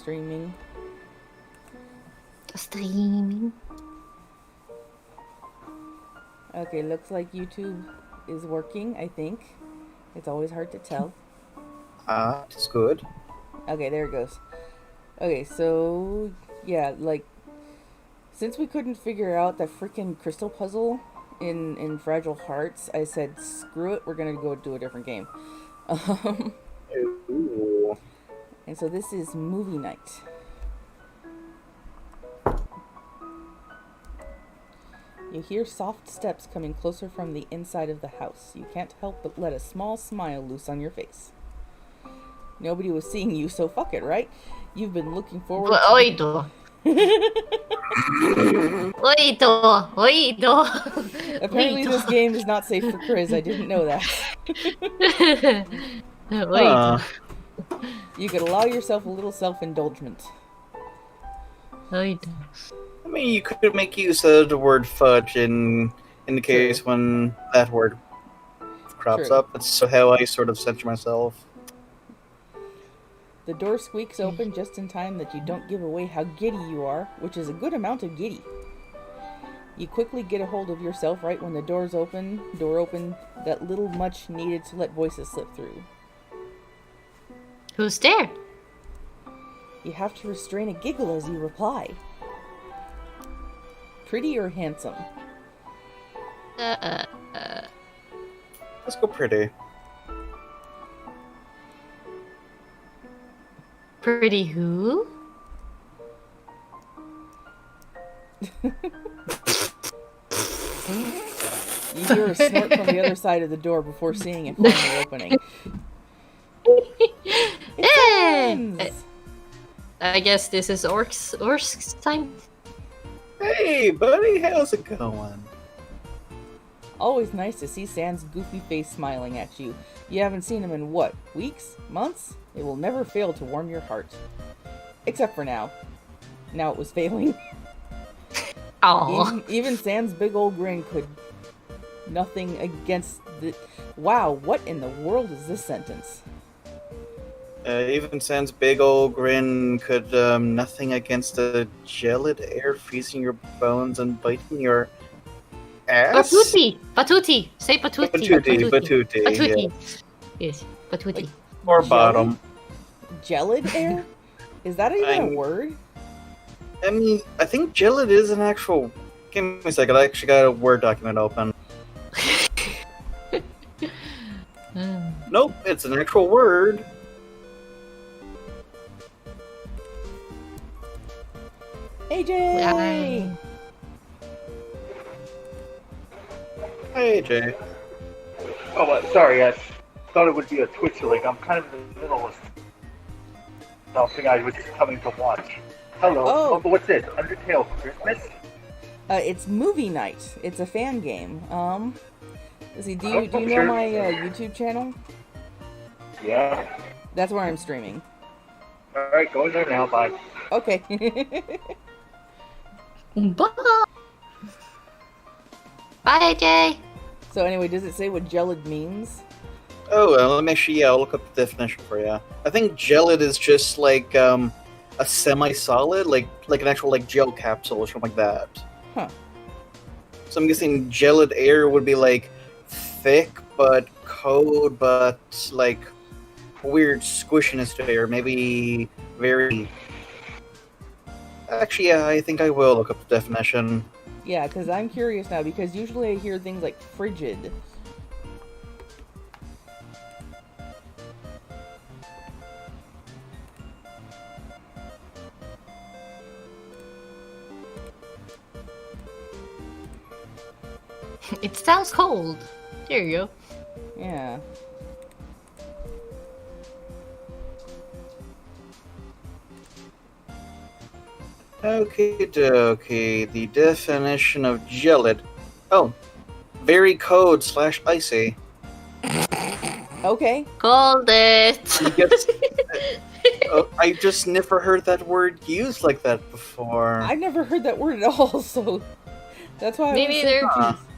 Streaming. Streaming. Okay, looks like YouTube is working, I think. It's always hard to tell. It's good. Okay, there it goes. Okay, so yeah, like since we couldn't figure out that freaking crystal puzzle in Fragile Hearts, I said screw it, we're gonna go do a different game. Ooh. And so this is movie night. You hear soft steps coming closer from the inside of the house. You can't help but let a small smile loose on your face. Nobody was seeing you, so fuck it, right? You've been looking forward to... Oito. Apparently this game is not safe for Chris. I didn't know that. You could allow yourself a little self-indulgence. I mean, you could make use of the word fudge in the case when that word crops True. up. That's so how I sort of censor myself. The door squeaks open just in time that you don't give away how giddy you are, which is a good amount of giddy. You quickly get a hold of yourself right when the door open, that little much needed to let voices slip through. Who's there? You have to restrain a giggle as you reply. Pretty or handsome? Let's go pretty. Pretty who? You hear a snort from the other side of the door before seeing it finally opening. Hey! I guess this is Orc's time. Hey, buddy, how's it going? Always nice to see Sans goofy face smiling at you. You haven't seen him in what? Weeks? Months? It will never fail to warm your heart. Except for now. Now it was failing. Aww. Even Sans big old grin could nothing against the... Wow, what in the world is this sentence? Even Sans big old grin could nothing against the gelid air freezing your bones and biting your ass. Patuti. Say patuti. Batuti. Yes, patuti. Like, Or bottom. Gelid air? Is that even a word? I mean, I think gelid is an actual... Give me a second, I actually got a Word document open. Nope, it's an actual word. AJ! Hey, Jay. Oh, sorry, I thought it would be a Twitch link. I'm kind of in the middle of something I was just coming to watch. Hello. Oh. What's this? Undertale Christmas? It's movie night. It's a fan game. Let's see, do you know Sure. my YouTube channel? Yeah. That's where I'm streaming. Alright, going there now. Bye. Okay. Bye, AJ. So anyway, does it say what gelid means? Oh, let me actually, I'll look up the definition for you. I think gelid is just like a semi-solid, like an actual like gel capsule or something like that. Huh. So I'm guessing gelid air would be like thick but cold, but like weird squishiness to air. Maybe very. Actually, yeah, I think I will look up the definition. Yeah, because I'm curious now, because usually I hear things like frigid. It sounds cold. There you go. Yeah. Okay, the definition of gelid. Oh, very cold / icy. Okay. Called it. Yes. I just never heard that word used like that before. I've never heard that word at all, so that's why I Me was so neither. confused.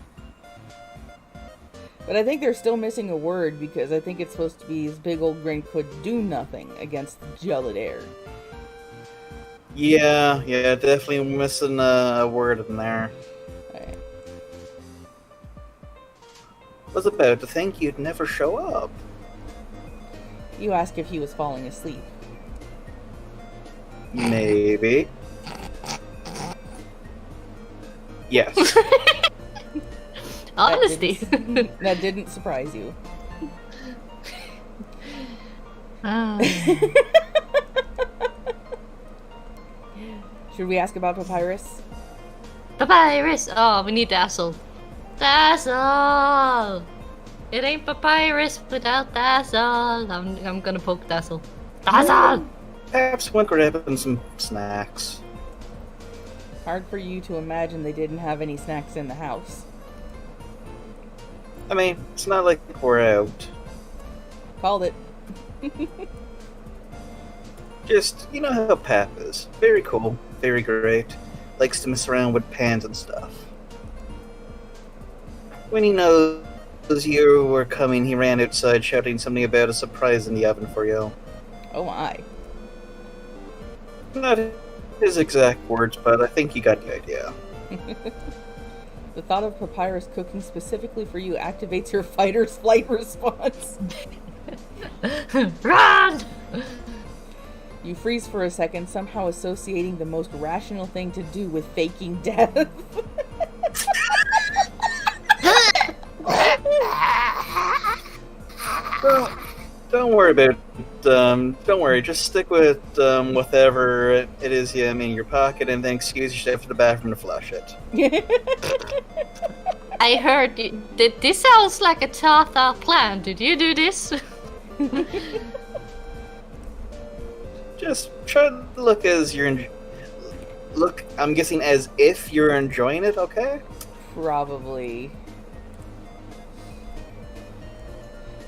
But I think they're still missing a word, because I think it's supposed to be his big old grin could do nothing against gelid air. Yeah, definitely missing a word in there. Alright. Was about to think you'd never show up. You ask if he was falling asleep. Maybe. Yes. Honesty. That didn't surprise you. Ah. Should we ask about Papyrus? Papyrus! Oh, we need Dazzle. Dazzle! It ain't Papyrus without Dazzle. I'm gonna poke Dazzle. Dazzle! Perhaps went grabbing some snacks. Hard for you to imagine they didn't have any snacks in the house. I mean, it's not like we're out. Called it. Just, you know how Pap is. Very cool, very great. Likes to mess around with pans and stuff. When he knows you were coming, he ran outside shouting something about a surprise in the oven for you. Oh my. Not his exact words, but I think you got the idea. The thought of Papyrus cooking specifically for you activates your fighter's flight response. Run! You freeze for a second, somehow associating the most rational thing to do with faking death. Well, don't worry about it. Don't worry, just stick with whatever it is you have in your pocket and then excuse yourself to the bathroom to flush it. I heard this sounds like a thought out plan. Did you do this? Just try to look as look, I'm guessing as if you're enjoying it, okay? Probably.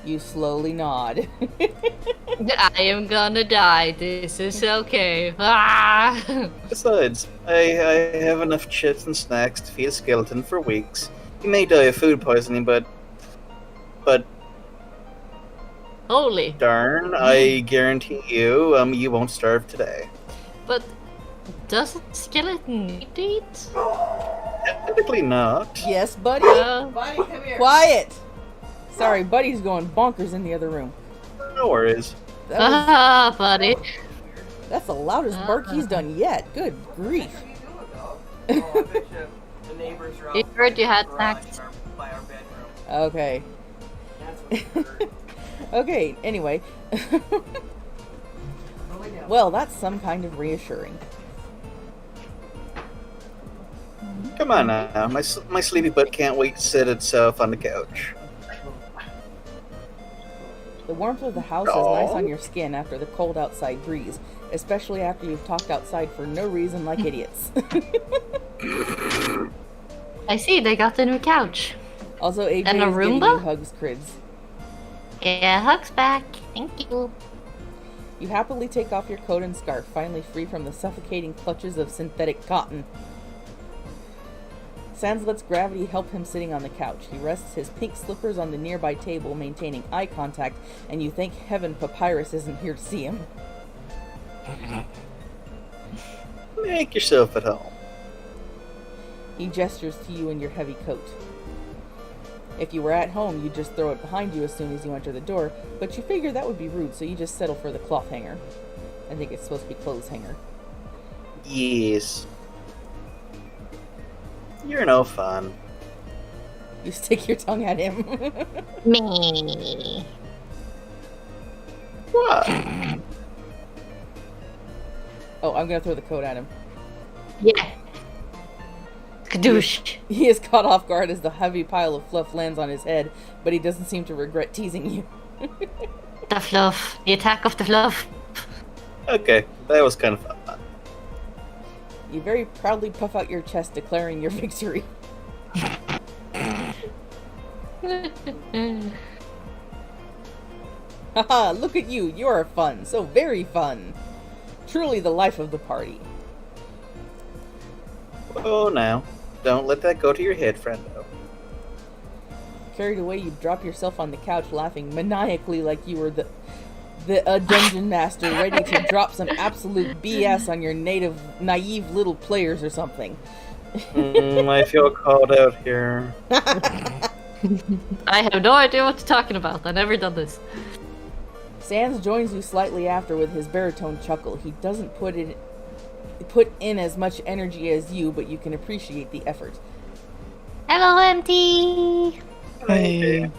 You slowly nod. I am gonna die. This is okay. Ah! Besides, I have enough chips and snacks to feed a skeleton for weeks. He may die of food poisoning, but Holy. darn, I guarantee you, you won't starve today. But doesn't skeleton need to eat? Typically not. Yes, buddy. Buddy, come here. Quiet. Sorry, buddy's going bonkers in the other room. No worries. Buddy. That's the loudest bark he's done yet. Good grief. Oh, I bet you the neighbors are You out heard you had garage snacks. by our bedroom. Okay. That's what we heard. Okay, anyway. Well, that's some kind of reassuring. Come on now, my sleepy butt can't wait to sit itself on the couch. The warmth of the house is nice on your skin after the cold outside breeze, especially after you've talked outside for no reason like idiots. I see, they got the new couch. Also, AJ And a is getting you Roomba? hugs, Crids. Yeah, hugs back. Thank you. You happily take off your coat and scarf, finally free from the suffocating clutches of synthetic cotton. Sans lets gravity help him sitting on the couch. He rests his pink slippers on the nearby table, maintaining eye contact, and you thank heaven Papyrus isn't here to see him. Make yourself at home. He gestures to you in your heavy coat. If you were at home, you'd just throw it behind you as soon as you enter the door, but you figure that would be rude, so you just settle for the cloth hanger. I think it's supposed to be clothes hanger. Yes. You're no fun. You stick your tongue at him. Me. What? Oh, I'm gonna throw the coat at him. Yeah. Kadoosh. He is caught off guard as the heavy pile of fluff lands on his head, but he doesn't seem to regret teasing you. The fluff. The attack of the fluff. Okay, that was kind of fun. You very proudly puff out your chest, declaring your victory. Haha, look at you. You are fun. So very fun. Truly the life of the party. Oh, now. Don't let that go to your head, friendo. Carried away, you drop yourself on the couch, laughing maniacally like you were a dungeon master ready to drop some absolute BS on your naive little players or something. I feel called out here. I have no idea what you're talking about. I've never done this. Sans joins you slightly after with his baritone chuckle. He doesn't put in as much energy as you, but you can appreciate the effort. Hello, MT! Hey.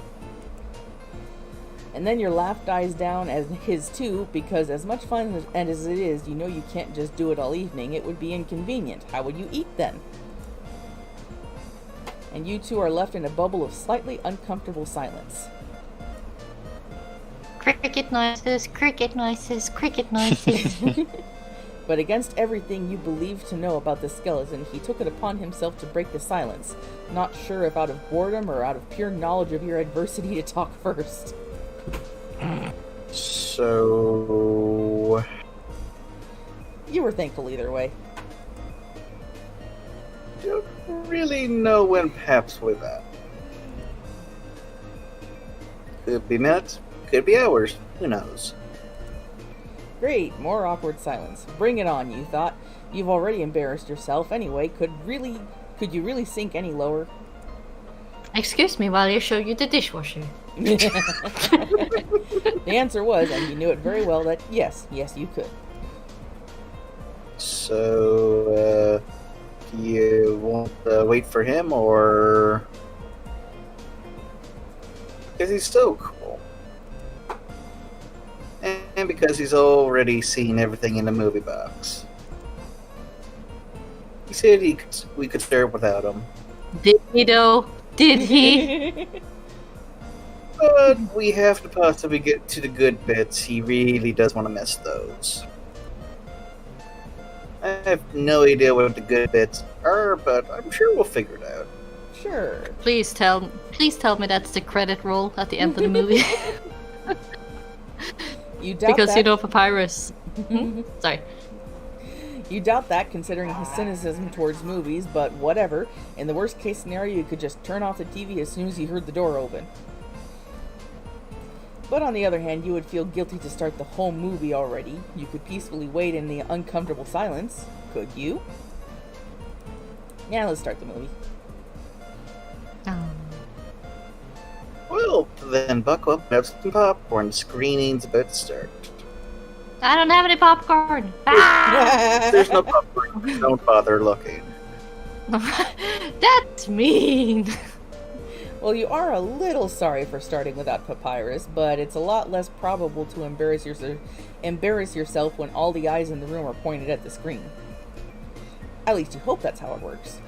And then your laugh dies down as his too, because as much fun as it is, you know you can't just do it all evening. It would be inconvenient. How would you eat then? And you two are left in a bubble of slightly uncomfortable silence. Cricket noises, cricket noises, cricket noises. But against everything you believe to know about the skeleton, he took it upon himself to break the silence, not sure if out of boredom or out of pure knowledge of your adversity to talk first. So... You were thankful either way. Don't really know when Paps with that. Could be minutes, could be hours, who knows? Great, more awkward silence. Bring it on, you thought. You've already embarrassed yourself anyway. Could you really sink any lower? Excuse me while I show you the dishwasher. The answer was, and you knew it very well, that yes, you could. So, do you want to wait for him, or... Because he's so cool. And because he's already seen everything in the movie box. He said we could start without him. Did he though? Did he? But we have to possibly get to the good bits. He really does want to miss those. I have no idea what the good bits are, but I'm sure we'll figure it out. Sure. Please tell me that's the credit roll at the end of the movie. You doubt Because that. you know Papyrus. Sorry. You doubt that, considering his cynicism towards movies, but whatever. In the worst case scenario, you could just turn off the TV as soon as you heard the door open. But on the other hand, you would feel guilty to start the whole movie already. You could peacefully wait in the uncomfortable silence. Could you? Yeah, let's start the movie. Well, then buckle up and have some popcorn. The screening's about to start. I don't have any popcorn. Ah! There's no popcorn. Don't bother looking. That's mean. Well, you are a little sorry for starting without Papyrus, but it's a lot less probable to embarrass yourself when all the eyes in the room are pointed at the screen. At least you hope that's how it works.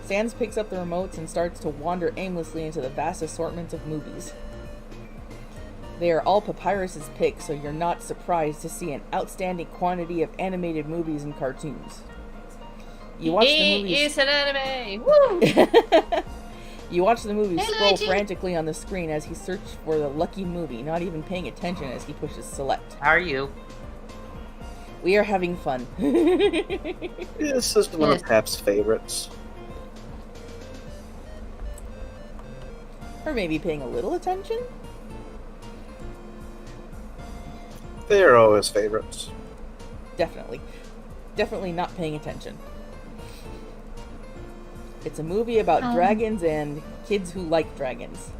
Sans picks up the remotes and starts to wander aimlessly into the vast assortment of movies. They are all Papyrus's picks, so you're not surprised to see an outstanding quantity of animated movies and cartoons. You watch the movies. It's an anime. Woo! You watch the movie Hey, scroll Luigi. frantically on the screen as he searches for the lucky movie, not even paying attention as he pushes select. How are you? We are having fun. This is one of Pap's favorites. Or maybe paying a little attention? They're always favorites. Definitely. Definitely not paying attention. It's a movie about dragons and kids who like dragons.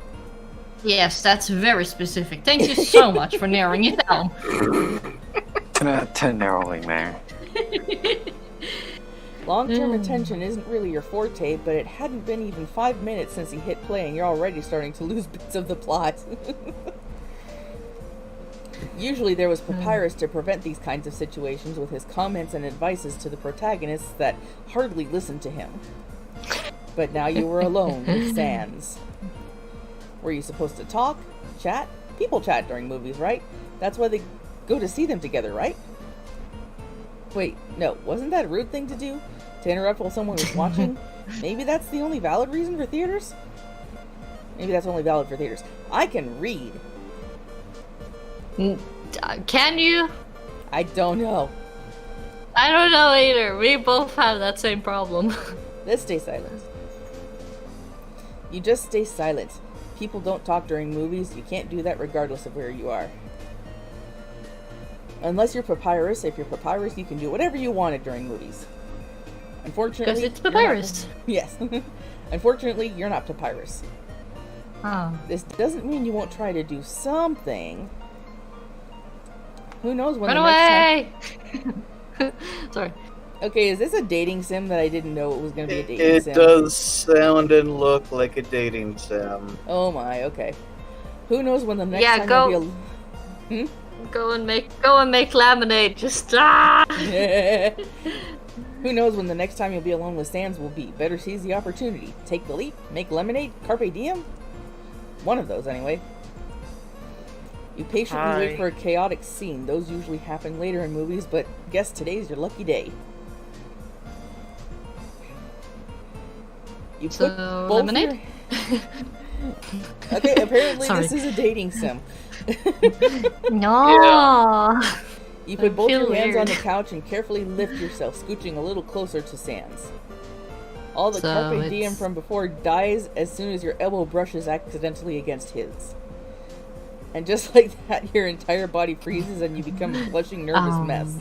Yes, that's very specific. Thank you so much for narrowing it down. 10 narrowing there. Long-term attention isn't really your forte, but it hadn't been even 5 minutes since he hit play and you're already starting to lose bits of the plot. Usually there was Papyrus to prevent these kinds of situations with his comments and advices to the protagonists that hardly listened to him. But now you were alone with Sans. Were you supposed to talk? Chat? People chat during movies, right? That's why they go to see them together, right? Wait, no, wasn't that a rude thing to do? To interrupt while someone was watching? Maybe that's the only valid reason for theaters? Maybe that's only valid for theaters. I can read. Can you? I don't know. I don't know either. We both have that same problem. Let's stay silent. You just stay silent. People don't talk during movies. You can't do that regardless of where you are. Unless you're Papyrus. If you're Papyrus, you can do whatever you wanted during movies. Unfortunately, Because it's you're not- Papyrus. Yes. Unfortunately, you're not Papyrus. Oh. This doesn't mean you won't try to do something. Who knows when Run the next away! Sorry. time... Okay, is this a dating sim that I didn't know it was going to be a dating It sim? does sound and look like a dating sim. Oh my, okay. Who knows when the next Yeah, time go- you'll be Go and make lemonade. Just Who knows when the next time you'll be alone with Sans will be. Better seize the opportunity. Take the leap, make lemonade, carpe diem? One of those, anyway. You patiently wait for a chaotic scene. Those usually happen later in movies, but guess today's your lucky day. You put So, both lemonade? your... Okay, apparently Sorry. this is a dating sim. No. You put I both feel your hands on weird. the couch and carefully lift yourself, scooching a little closer to Sans. All the So carpe diem it's- from before dies as soon as your elbow brushes accidentally against his. And just like that, your entire body freezes and you become a blushing, nervous mess.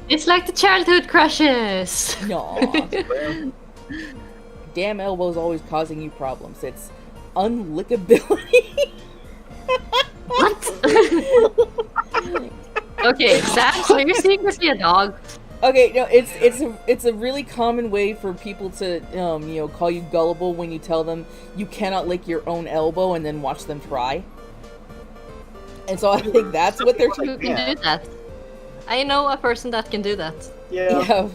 It's like the childhood crushes. Aww. Damn elbow's always causing you problems. It's unlickability. What? Okay, Sam, so you're secretly a dog. Okay, no, it's a really common way for people to call you gullible when you tell them you cannot lick your own elbow and then watch them try. And so I think that's what they're You can do that. I know a person that can do that. Yeah.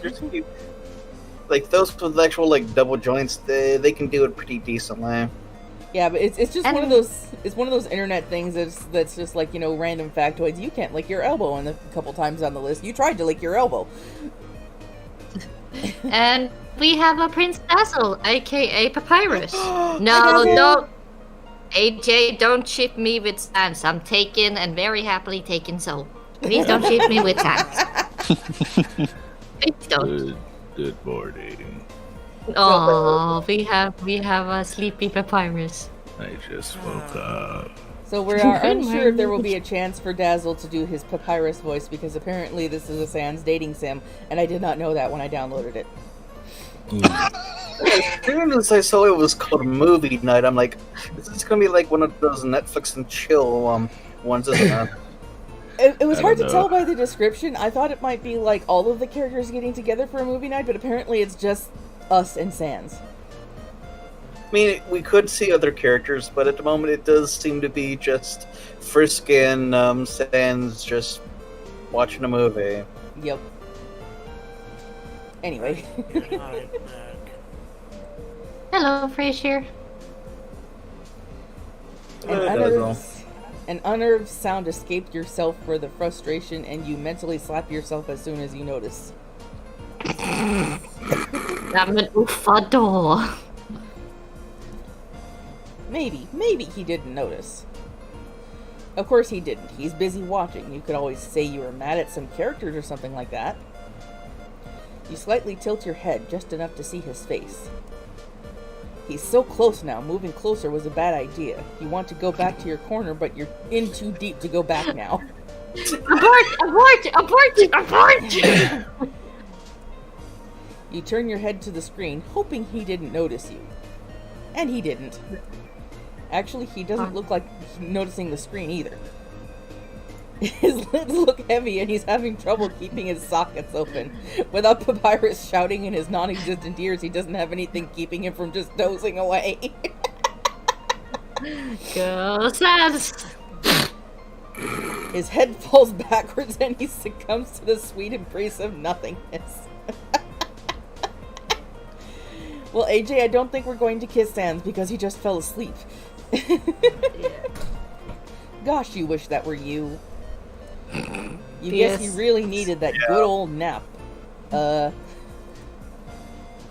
Like those with actual like double joints, they can do it pretty decently. Yeah, but it's just one of those internet things that's just like, random factoids. You can't lick your elbow, and a couple times on the list you tried to lick your elbow. And we have a Prince Basil, aka Papyrus. No, don't. AJ, don't ship me with Sans. I'm taken and very happily taken so. Please don't ship me with Sans. Please don't. Good morning. Oh, we have a sleepy Papyrus. I just woke up. So we are unsure if there will be a chance for Dazzle to do his Papyrus voice, because apparently this is a Sans dating sim, and I did not know that when I downloaded it. As soon as I saw it was called Movie Night, I'm like, this is gonna be like one of those Netflix and chill ones, isn't it? It was I hard to don't tell know. by the description. I thought it might be like all of the characters getting together for a movie night, but apparently it's just us and Sans. I mean, we could see other characters, but at the moment it does seem to be just Frisk and Sans just watching a movie. Yep. Anyway. Hello, Frasier. An unnerved sound escaped yourself for the frustration, and you mentally slap yourself as soon as you notice. I'm an ufado. Maybe he didn't notice. Of course he didn't. He's busy watching. You could always say you were mad at some characters or something like that. You slightly tilt your head just enough to see his face. He's so close now. Moving closer was a bad idea. You want to go back to your corner, but you're in too deep to go back now. Abort! You turn your head to the screen, hoping he didn't notice you. And he didn't. Actually, he doesn't look like noticing the screen either. His lids look heavy and he's having trouble keeping his sockets open. Without Papyrus shouting in his non-existent ears, he doesn't have anything keeping him from just dozing away. Go Sans! His head falls backwards and he succumbs to the sweet embrace of nothingness. Well, AJ, I don't think we're going to kiss Sans because he just fell asleep. Gosh, you wish that were you. You guess you really needed that good old nap.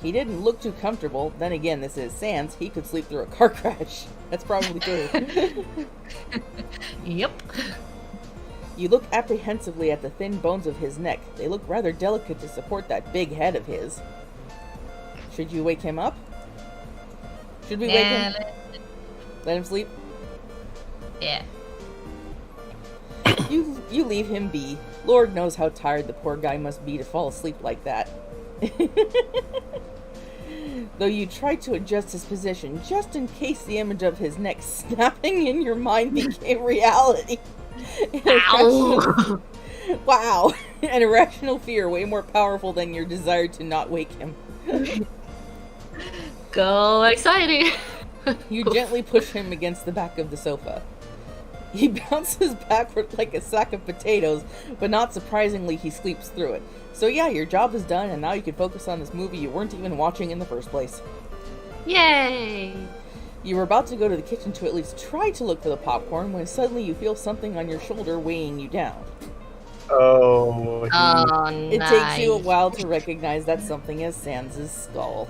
He didn't look too comfortable. Then again, this is Sans. He could sleep through a car crash. That's probably true. Yep. You look apprehensively at the thin bones of his neck. They look rather delicate to support that big head of his. Should you wake him up? Should we wake him? Let him sleep? Yeah. You leave him be. Lord knows how tired the poor guy must be to fall asleep like that. Though you try to adjust his position just in case the image of his neck snapping in your mind became reality. Ow! Wow, an irrational fear way more powerful than your desire to not wake him. Go exciting! You gently push him against the back of the sofa. He bounces backward like a sack of potatoes, but not surprisingly, he sleeps through it. So yeah, your job is done, and now you can focus on this movie you weren't even watching in the first place. Yay! You were about to go to the kitchen to at least try to look for the popcorn when suddenly you feel something on your shoulder weighing you down. Oh, Oh, It nice. takes you a while to recognize that something is Sans' skull.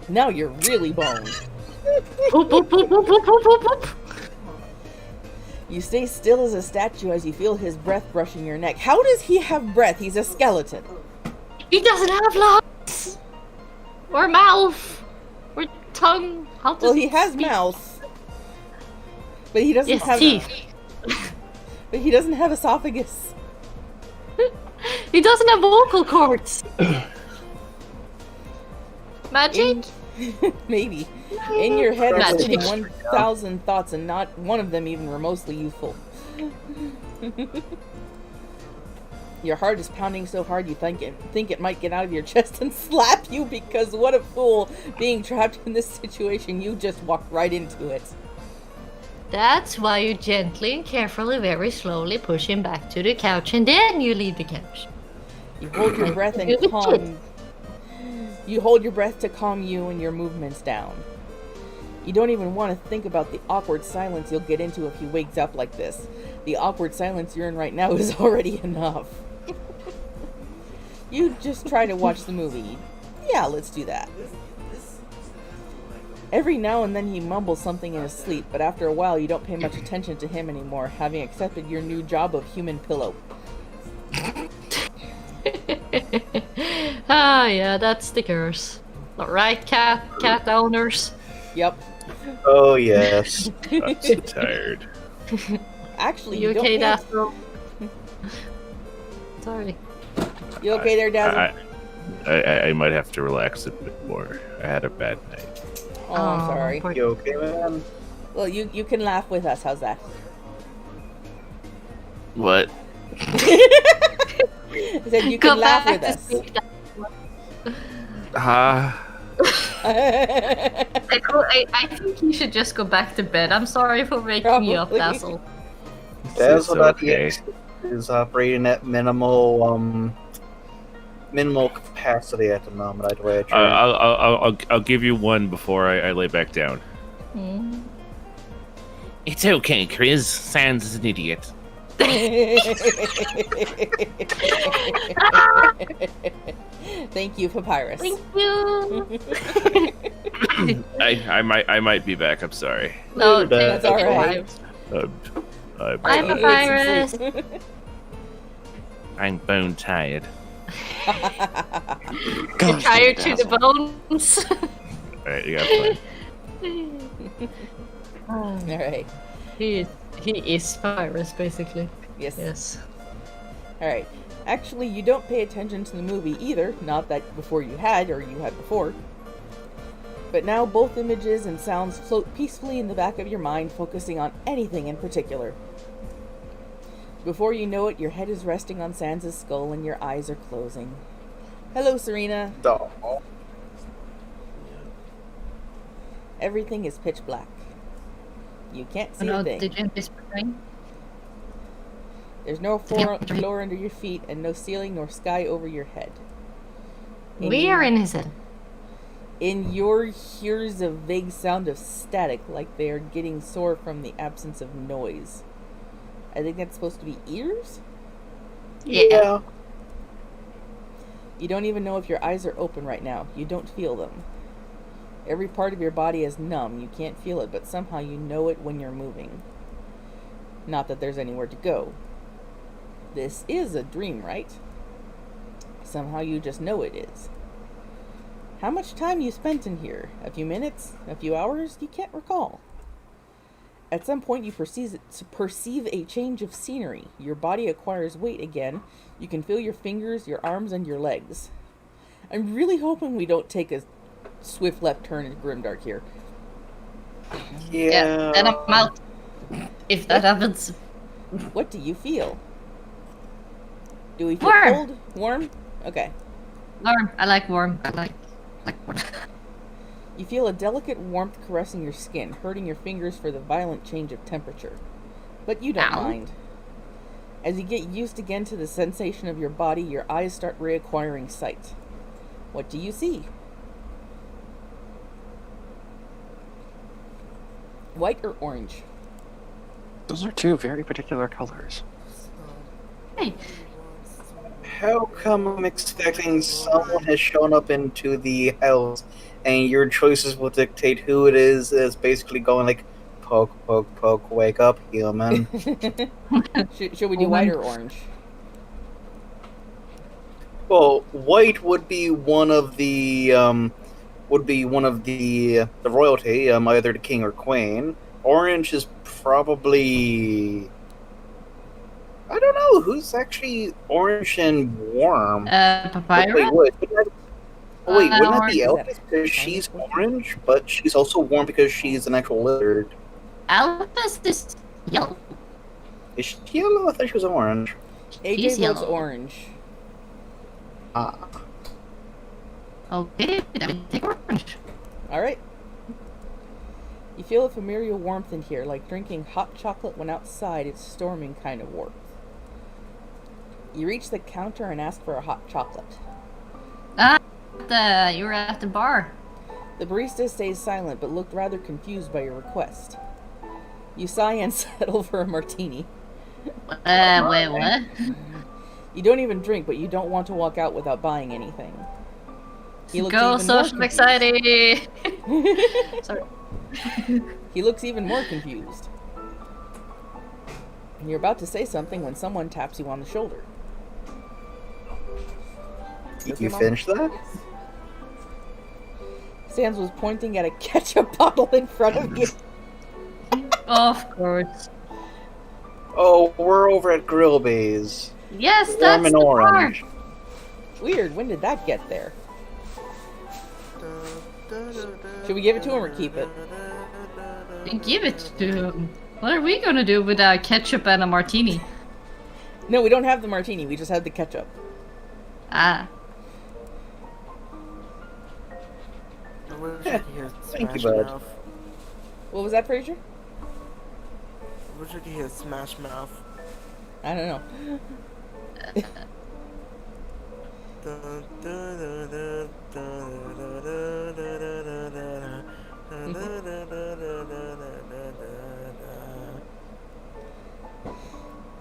Now you're really boned. Poop, poop, poop, poop, poop, poop, poop, poop. You stay still as a statue as you feel his breath brushing your neck. How does he have breath? He's a skeleton. He doesn't have lungs! Or mouth! Or tongue! How does Well, he has speak? mouth. But he doesn't Yes, have teeth. But he doesn't have esophagus. He doesn't have vocal cords! Magic? Maybe. In your head are Magic. spinning 1,000 thoughts and not one of them even remotely useful. Your heart is pounding so hard you think it might get out of your chest and slap you because what a fool being trapped in this situation. You just walked right into it. That's why you gently and carefully, very slowly push him back to the couch and then you leave the couch. You hold your breath and You're calm. You hold your breath to calm you and your movements down. You don't even want to think about the awkward silence you'll get into if he wakes up like this. The awkward silence you're in right now is already enough. You just try to watch the movie. Yeah, let's do that. Every now and then he mumbles something in his sleep, but after a while you don't pay much attention to him anymore, having accepted your new job of human pillow. Ah, yeah, that's the curse. Alright, cat owners? Yep. Oh yes. I'm so tired. Actually, You you don't okay, pay- Dazzle? Sorry. You okay there, Dazzle? I might have to relax a bit more. I had a bad night. Oh, I'm sorry. poor- You okay, man? Well, you can laugh with us. How's that? What? I said you Go can laugh back with to us. sleep. I think you should just go back to bed. I'm sorry for waking you up, Probably. Dazzle. That's about okay. is operating at minimal capacity at the moment. I'd way I try. I'll give you one before I lay back down. Hmm. It's okay, Chris. Sans is an idiot. Thank you, Papyrus. Thank you. I might be back. I'm sorry. No, That's take alright. it. I'm Bye, You Papyrus. ate some sleep. I'm bone tired. You're tired to the bones. All right, you got fun. Oh, Alright. he is Papyrus, basically. Yes. Yes. Alright. Actually, you don't pay attention to the movie either. Not that before you had, or you had before. But now both images and sounds float peacefully in the back of your mind, focusing on anything in particular. Before you know it, your head is resting on Sans' skull and your eyes are closing. Hello, Serena. Oh. Everything is pitch black. You can't see No, a thing. did you spring? There's no floor under your feet and no ceiling nor sky over your head. We are in his head. In your ears a vague sound of static, like they are getting sore from the absence of noise. I think that's supposed to be ears? Yeah. You don't even know if your eyes are open right now. You don't feel them. Every part of your body is numb. You can't feel it, but somehow you know it when you're moving. Not that there's anywhere to go. This is a dream, right? Somehow you just know it is. How much time you spent in here? A few minutes? A few hours? You can't recall. At some point, you perceive a change of scenery. Your body acquires weight again. You can feel your fingers, your arms, and your legs. I'm really hoping we don't take a swift left turn in Grimdark here. Yeah. Then I'm out. If that happens. What do you feel? Do we feel Warm. cold? Warm? Okay. Warm. I like warm. I like warm. You feel a delicate warmth caressing your skin, hurting your fingers for the violent change of temperature. But you don't Ow. mind. As you get used again to the sensation of your body, your eyes start reacquiring sight. What do you see? White or orange? Those are two very particular colors. Hey. How come I'm expecting someone has shown up into the house and your choices will dictate who it is that's basically going like, poke, poke, poke, wake up, human. Should we do white or orange? Well, white would be one of the royalty, either the king or queen. Orange is probably, I don't know who's actually orange and warm. Papyrus? Wait, wouldn't that be orange. Elvis because she's orange, but she's also warm because she's an actual lizard? Albus is yellow. Is she yellow? I thought she was orange. AJ He's votes yellow. orange. Ah. Okay, then take orange. Alright. You feel a familiar warmth in here, like drinking hot chocolate when outside it's storming kind of warmth. You reach the counter and ask for a hot chocolate. You were at the bar. The barista stays silent but looked rather confused by your request. You sigh and settle for a martini. Wait, what? You don't even drink, but you don't want to walk out without buying anything. He looks Go even more social confused. anxiety. Sorry. He looks even more confused. And you're about to say something when someone taps you on the shoulder. You finished that? Sans was pointing at a ketchup bottle in front of you. Of course. Oh, we're over at Grillby's. Yes, Warm that's and the orange. Weird, when did that get there? Should we give it to him or keep it? bar. Give it to him. What are we gonna do with a ketchup and a martini? No, we don't have the martini, we just have the ketchup. Ah. Thank you, bud. What was that, Fraser? Wish I could hear Smash Mouth. I don't know.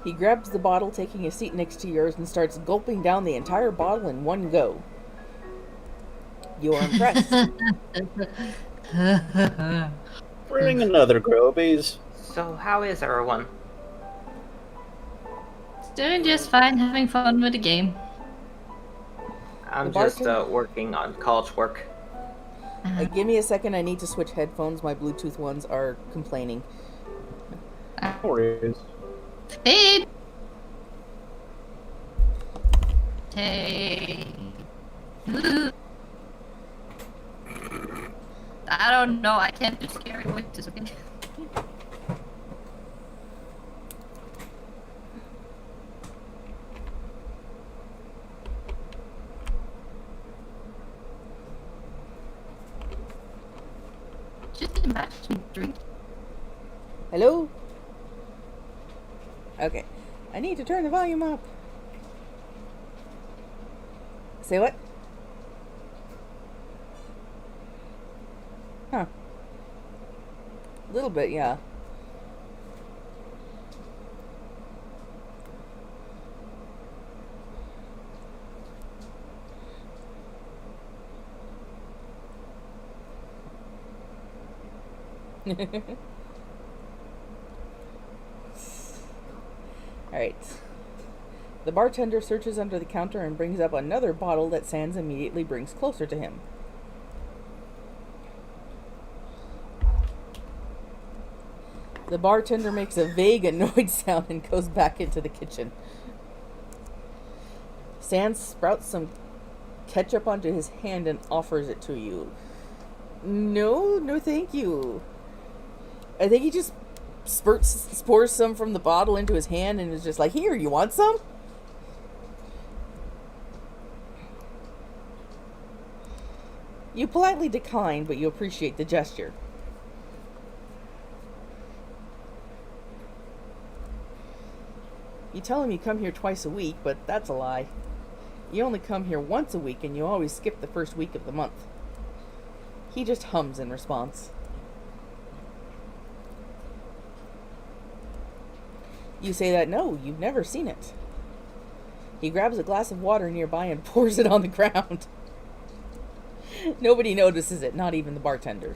He grabs the bottle, taking a seat next to yours, and starts gulping down the entire bottle in one go. You are impressed. Bring another Grillby's. So how is everyone? Doing just fine, having fun with the game. I'm The just bartender- working on college work. Give me a second, I need to switch headphones. My Bluetooth ones are complaining. No worries. Hey. Hey. I don't know. I can't do scary voices. Okay. Just imagine drink. Hello? Okay. I need to turn the volume up. Say what? Huh. A little bit, yeah. Alright. The bartender searches under the counter and brings up another bottle that Sans immediately brings closer to him. The bartender makes a vague, annoyed sound and goes back into the kitchen. Sans sprouts some ketchup onto his hand and offers it to you. No, thank you. I think he just pours some from the bottle into his hand and is just like, here, you want some? You politely decline, but you appreciate the gesture. You tell him you come here twice a week, but that's a lie. You only come here once a week, and you always skip the first week of the month. He just hums in response. You say that no, you've never seen it. He grabs a glass of water nearby and pours it on the ground. Nobody notices it, not even the bartender.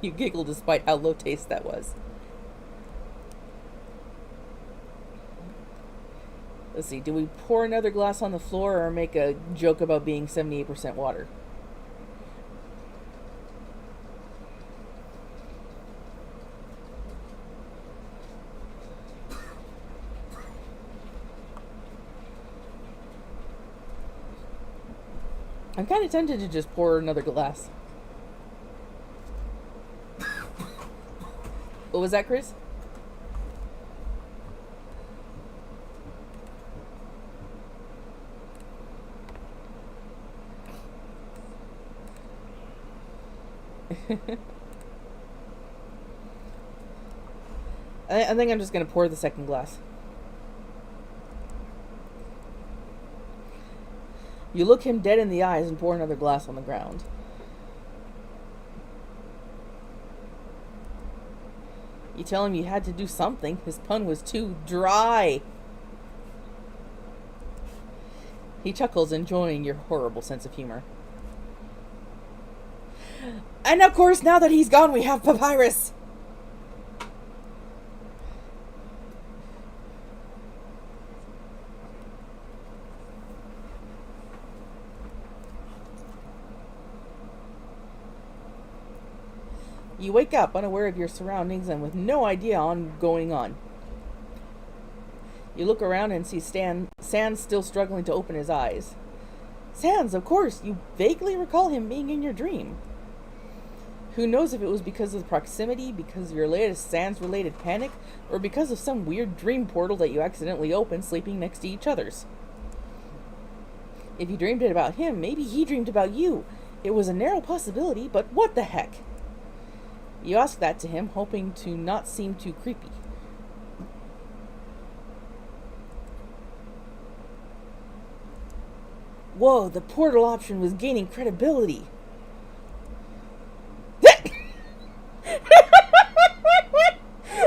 You giggle despite how low taste that was. Let's see, do we pour another glass on the floor or make a joke about being 78% water? I'm kind of tempted to just pour another glass. What was that, Chris? I think I'm just going to pour the second glass. You look him dead in the eyes and pour another glass on the ground. You tell him you had to do something. His pun was too dry. He chuckles, enjoying your horrible sense of humor. And of course, now that he's gone, we have Papyrus. You wake up unaware of your surroundings and with no idea on going on. You look around and see Sans still struggling to open his eyes. Sans, of course, you vaguely recall him being in your dream. Who knows if it was because of the proximity, because of your latest Sans-related panic, or because of some weird dream portal that you accidentally opened sleeping next to each other's. If you dreamed it about him, maybe he dreamed about you. It was a narrow possibility, but what the heck? You ask that to him, hoping to not seem too creepy. Whoa, the portal option was gaining credibility.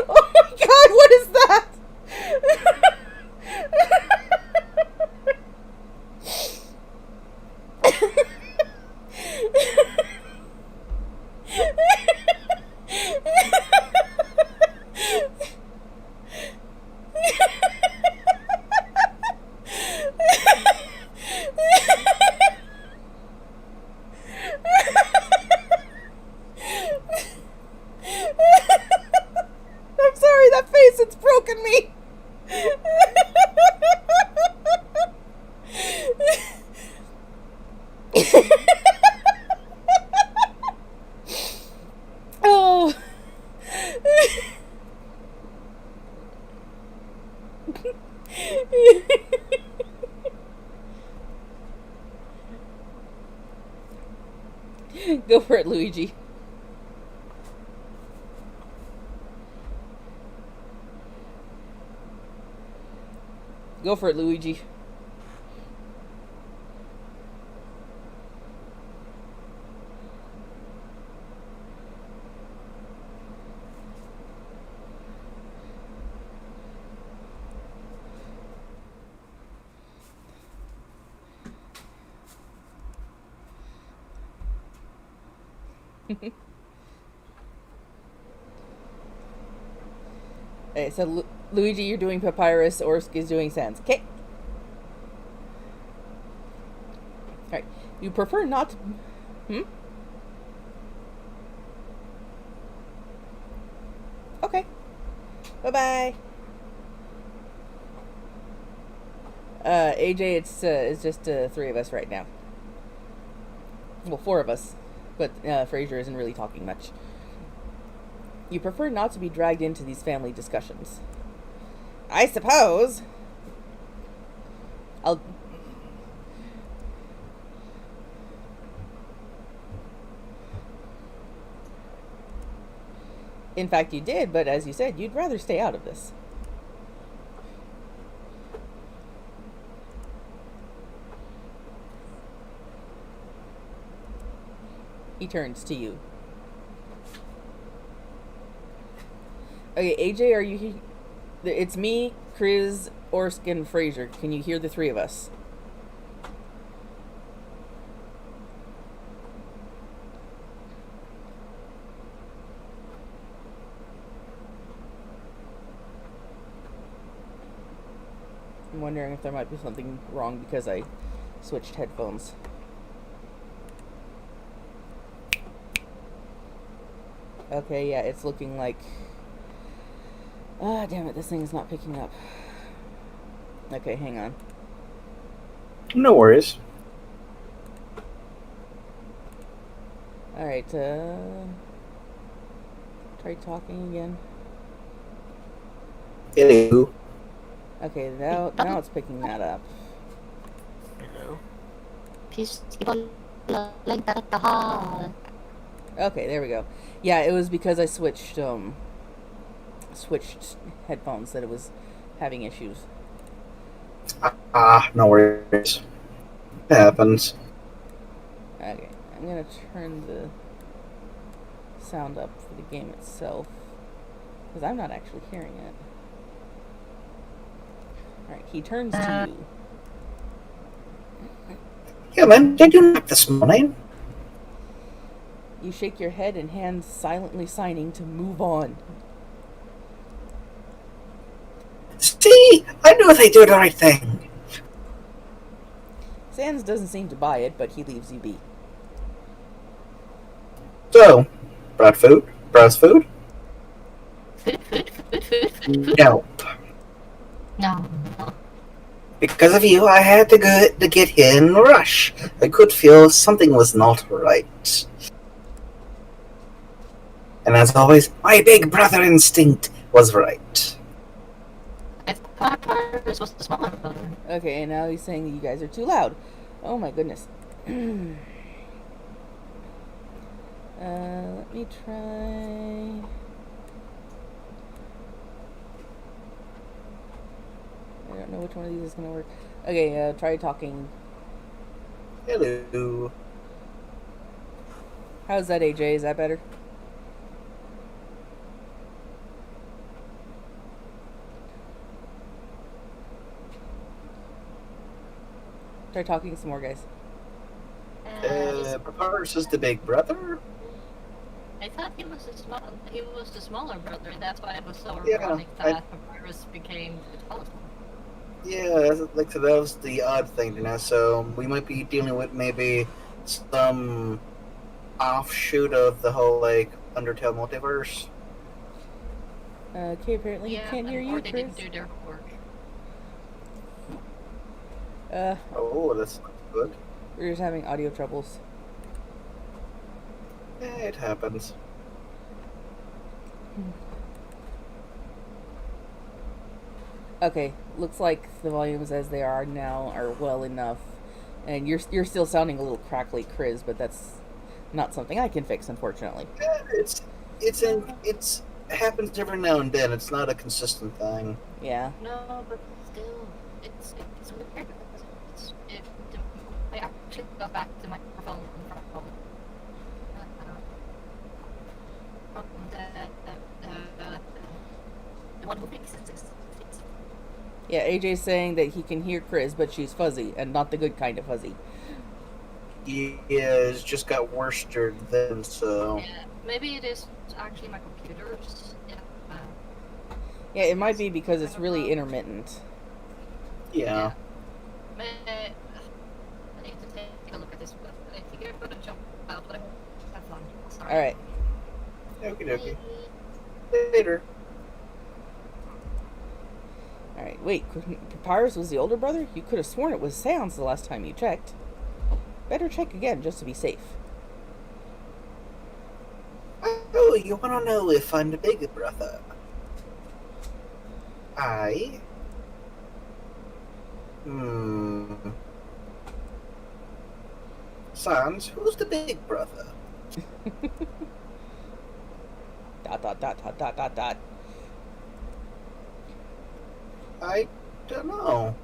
Oh my god, what is that? I'm sorry, that face, it's broken me. Oh. Go for it, Luigi. Go for it, Luigi. Okay, so Luigi, you're doing Papyrus, Orsk is doing Sans. Okay. Alright. You prefer not to... Bye-bye. AJ, it's just three of us right now. Well, four of us, but Fraser isn't really talking much. You prefer not to be dragged into these family discussions. I suppose. I'll... In fact, you did, but as you said, you'd rather stay out of this. He turns to you. Okay, AJ, are you... It's me, Chris, Orsk, and Fraser. Can you hear the three of us? I'm wondering if there might be something wrong because I switched headphones. Okay, yeah, it's looking like... Ah, damn it, this thing is not picking up. Okay, hang on. No worries. Alright, try talking again. Hello. Okay, now it's picking that up. Hello. People like that at the hall. Okay, there we go. Yeah, it was because I switched headphones that it was having issues. No worries. It happens. Okay, I'm gonna turn the sound up for the game itself because I'm not actually hearing it. Alright, he turns to you. Human, did you nap this morning? You shake your head and hands silently signing to move on. See? I knew they do the right thing. Sans doesn't seem to buy it, but he leaves you be. So, brought food? Brought food? Nope. No. Because of you, I had to get here in a rush. I could feel something was not right. And as always, my big brother instinct was right. I thought this was the smaller brother. Okay, and now he's saying that you guys are too loud. Oh my goodness. Let me try... I don't know which one of these is going to work. Okay, try talking. Hello. How's that, AJ? Is that better? Try talking some more, guys. Papyrus is the big brother? I thought he was the smaller brother, and that's why it was so Yeah, ironic that Papyrus became the tallest one. Yeah, like so that was the odd thing, you know. So we might be dealing with maybe some offshoot of the whole like Undertale multiverse. Okay, apparently you can't hear you, or they Chris. didn't do their work. Oh, that's not good. We're just having audio troubles. Yeah, it happens. Okay, looks like the volumes as they are now are well enough, and you're still sounding a little crackly, Chris, but that's not something I can fix, unfortunately. Yeah, it's happens every now and then. It's not a consistent thing. Yeah. No, but still, it's weird. I actually got back to my microphone from the one who fixes this. Yeah, AJ's saying that he can hear Chris, but she's fuzzy, and not the good kind of fuzzy. Yeah, it's just got worse then. So Yeah, maybe it is actually my computer's. Yeah, it might be because it's really intermittent. yeah. I need to take a look at this, but I think I'm gonna jump out. But have fun. Sorry. Alright. Okie dokie. Later. Alright, wait. Papyrus was the older brother? You could have sworn it was Sans the last time you checked. Better check again just to be safe. Oh, you want to know if I'm the big brother? Sans, who's the big brother? Dot, dot, dot, dot, dot, dot, dot. I don't know.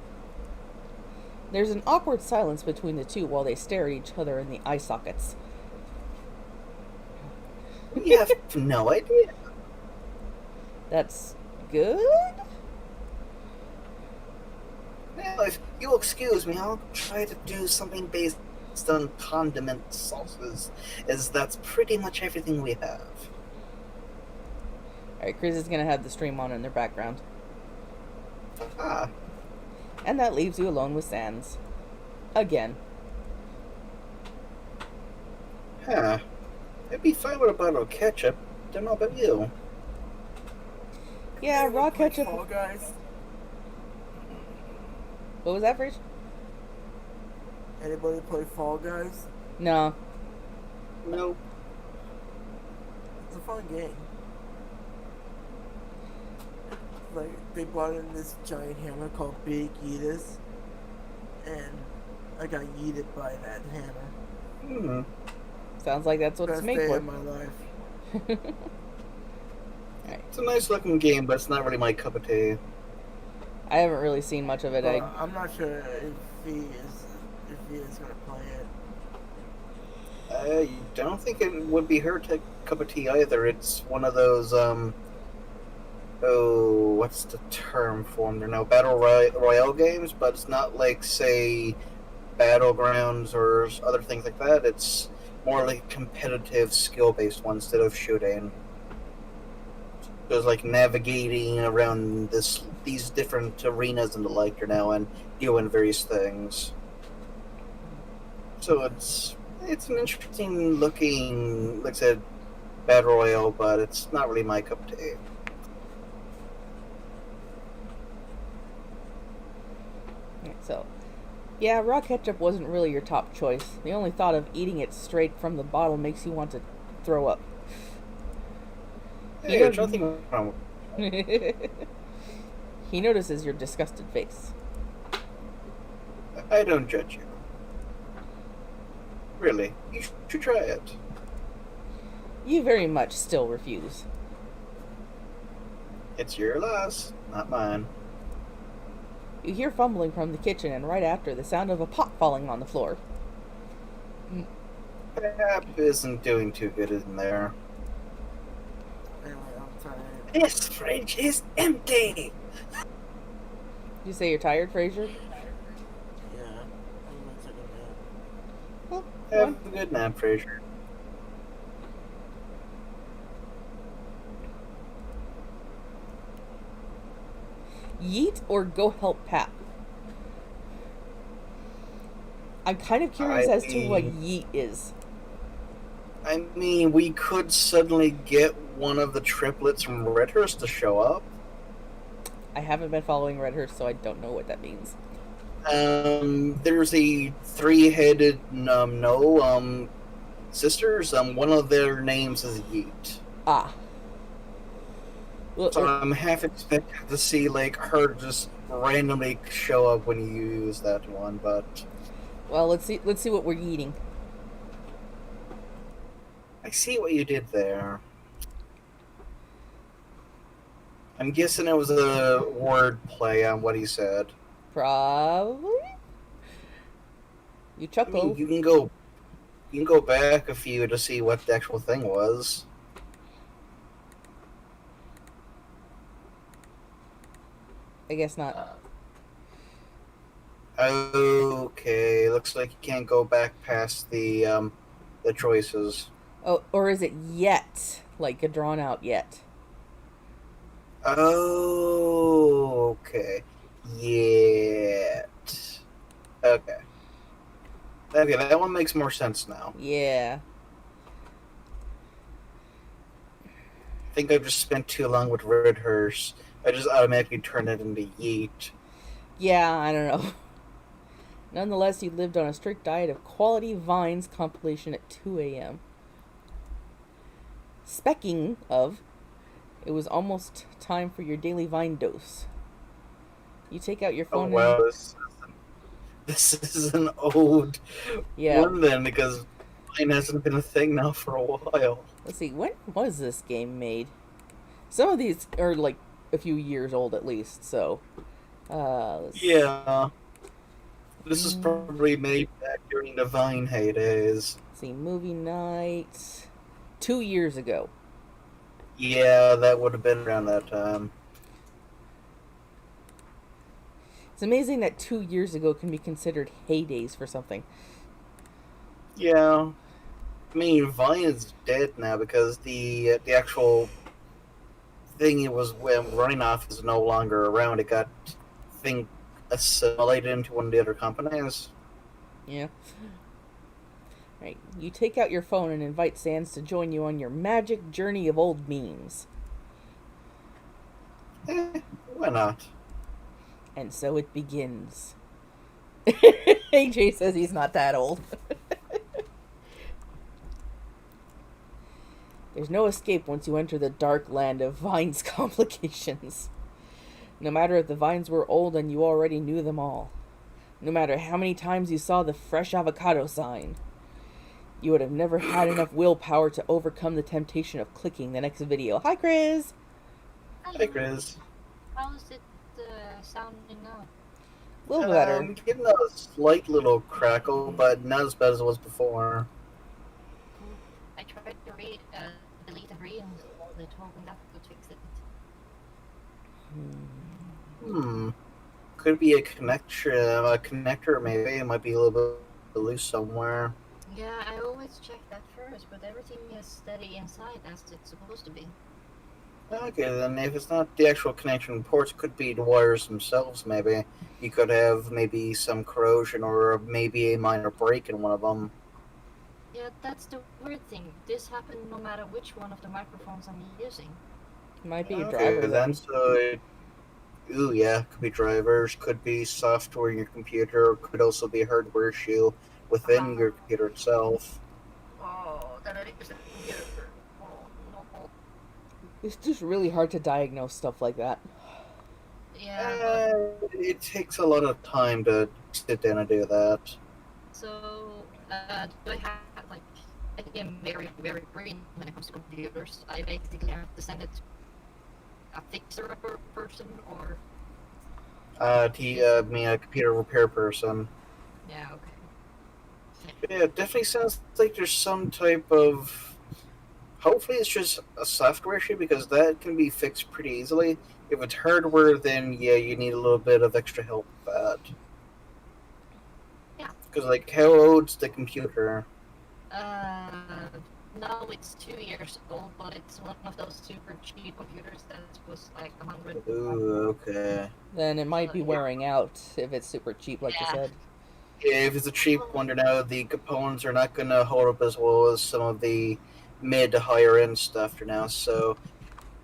There's an awkward silence between the two while they stare at each other in the eye sockets. We have no idea. That's good? Now, if you'll excuse me, I'll try to do something based on condiment sauces, as that's pretty much everything we have. Alright, Chris is gonna have the stream on in their background. Ah, And that leaves you alone with Sans. Again. huh. I'd be fine with a bottle of ketchup. Don't know about you. Yeah, raw Play ketchup. Fall Guys. What was that, Fraser? Anybody play Fall Guys? No. No. It's a fun game. Like, they brought in this giant hammer called Big Yeetus, and I got yeeted by that hammer. Sounds like that's what Best it's made day for. of my life. It's a nice looking game, but it's not really my cup of tea. I haven't really seen much of it. I'm not sure if he is gonna play it. I don't think it would be her cup of tea either. It's one of those, what's the term for them? They're now battle royale games, but it's not like, say, Battlegrounds or other things like that. It's more like competitive, skill-based one instead of shooting. There's like navigating around these different arenas and the like now, and doing various things. So it's an interesting looking, like I said, battle royale, but it's not really my cup of tea. So, yeah, raw ketchup wasn't really your top choice. The only thought of eating it straight from the bottle makes you want to throw up. Hey, there's nothing wrong with He notices your disgusted face. I don't judge you. Really, you should try it. You very much still refuse. It's your loss, not mine. You hear fumbling from the kitchen, and right after, the sound of a pot falling on the floor. Pap isn't doing too good in there. Anyway, I'm tired. This fridge is empty! You say you're tired, Fraser? Yeah, I'm gonna take a nap. Well, Have a good nap, Fraser. yeet or go help Pap? I'm kind of curious as to what yeet is. I mean, we could suddenly get one of the triplets from Redhurst to show up. I haven't been following Redhurst, so I don't know what that means. There's a three-headed sisters. One of their names is Yeet. Ah. Well, So I'm half expected to see like her just randomly show up when you use that one, but well, let's see what we're eating. I see what you did there. I'm guessing it was a word play on what he said. Probably. You I chuckle. mean, you can go back a few to see what the actual thing was. I guess not. Okay, looks like you can't go back past the choices. Oh, or is it yet? Like a drawn out yet? Oh, okay. Yet. Okay. Okay, that one makes more sense now. Yeah. I think I've just spent too long with Redhurst. I just automatically turn it into yeet. Yeah, I don't know. Nonetheless, you lived on a strict diet of quality vines compilation at 2 a.m. Specking of, it was almost time for your daily vine dose. You take out your Oh phone wow, this is an old yeah. one then, because mine hasn't been a thing now for a while. Let's see, when was this game made? Some of these are like a few years old at least, so Yeah, this is probably made back during the Vine heydays. let's see, movie night 2 years ago. Yeah, that would have been around that time. It's amazing that 2 years ago can be considered heydays for something. Yeah, I mean Vine's dead now because the actual thing it was running off is no longer around. It got, I think, assimilated into one of the other companies. Yeah. Right. You take out your phone and invite Sans to join you on your magic journey of old memes. Why not? And so it begins. AJ says he's not that old. There's no escape once you enter the dark land of Vine's complications. No matter if the vines were old and you already knew them all. No matter how many times you saw the fresh avocado sign. You would have never had enough willpower to overcome the temptation of clicking the next video. Hi, Chris! Hey, Chris. How is it sounding now? A little better. Getting a slight little crackle, but not as bad as it was before. I tried to delete and reinstall it, hoping that would fix it. Could be a connector maybe. It might be a little bit loose somewhere. Yeah, I always check that first, but everything is steady inside as it's supposed to be. Okay, then if it's not the actual connection ports, it could be the wires themselves, maybe. You could have maybe some corrosion or maybe a minor break in one of them. Yeah, that's the weird thing. This happened no matter which one of the microphones I'm using. Might be a Okay, driver then then. so... Ooh, yeah, could be drivers, could be software in your computer, could also be a hardware issue within your computer itself. Oh, then it is the computer. Oh, no. It's just really hard to diagnose stuff like that. Yeah, It takes a lot of time to sit down and do that. so, do I have, like, I am very, very green when it comes to computers. I basically have to send it to a fixer person or... Me, a computer repair person. Yeah, okay. Yeah, it definitely sounds like there's some type of... Hopefully it's just a software issue, because that can be fixed pretty easily. If it's hardware, then yeah, you need a little bit of extra help with that. Yeah. Because, like, how old's the computer? No, it's 2 years old, but it's one of those super cheap computers that was like 100. Ooh, okay. Then it might be wearing out if it's super cheap, like you Yeah. said. Yeah, if it's a cheap one, now the components are not going to hold up as well as some of the mid to higher end stuff now. So,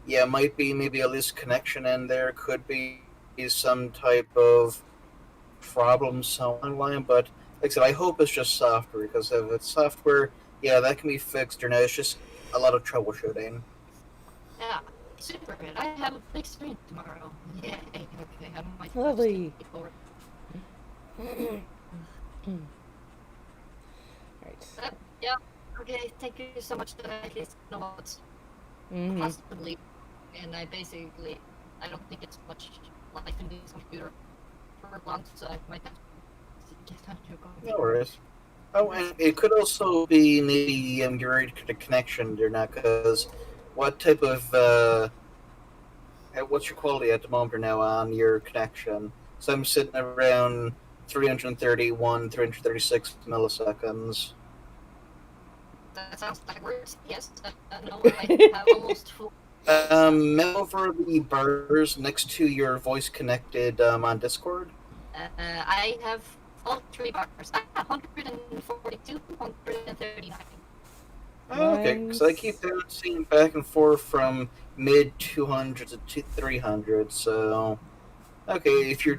yeah, might be maybe a loose connection in there. Could be some type of problem somewhere online. But like I said, I hope it's just software, because if it's software, yeah, that can be fixed. Or no, it's just a lot of troubleshooting. Yeah, super good. I have a big stream tomorrow. Yeah, okay, I might Lovely. before. Right. Yeah, okay, thank you so much that I at least know what's Mm-hmm. possibly, and I don't think it's much life in this computer for long, so I might have to get on your computer. No worries. Oh, and it could also be maybe your connection or not, because what type of what's your quality at the moment now on your connection? So I'm sitting around 331, 336 milliseconds. That sounds like words. Yes, no, I have almost full. Over the bars next to your voice connected on Discord. I have all 3 bars. I have 142, 139. Oh, okay, because I keep bouncing back and forth from mid 200s to 300. So, okay, if you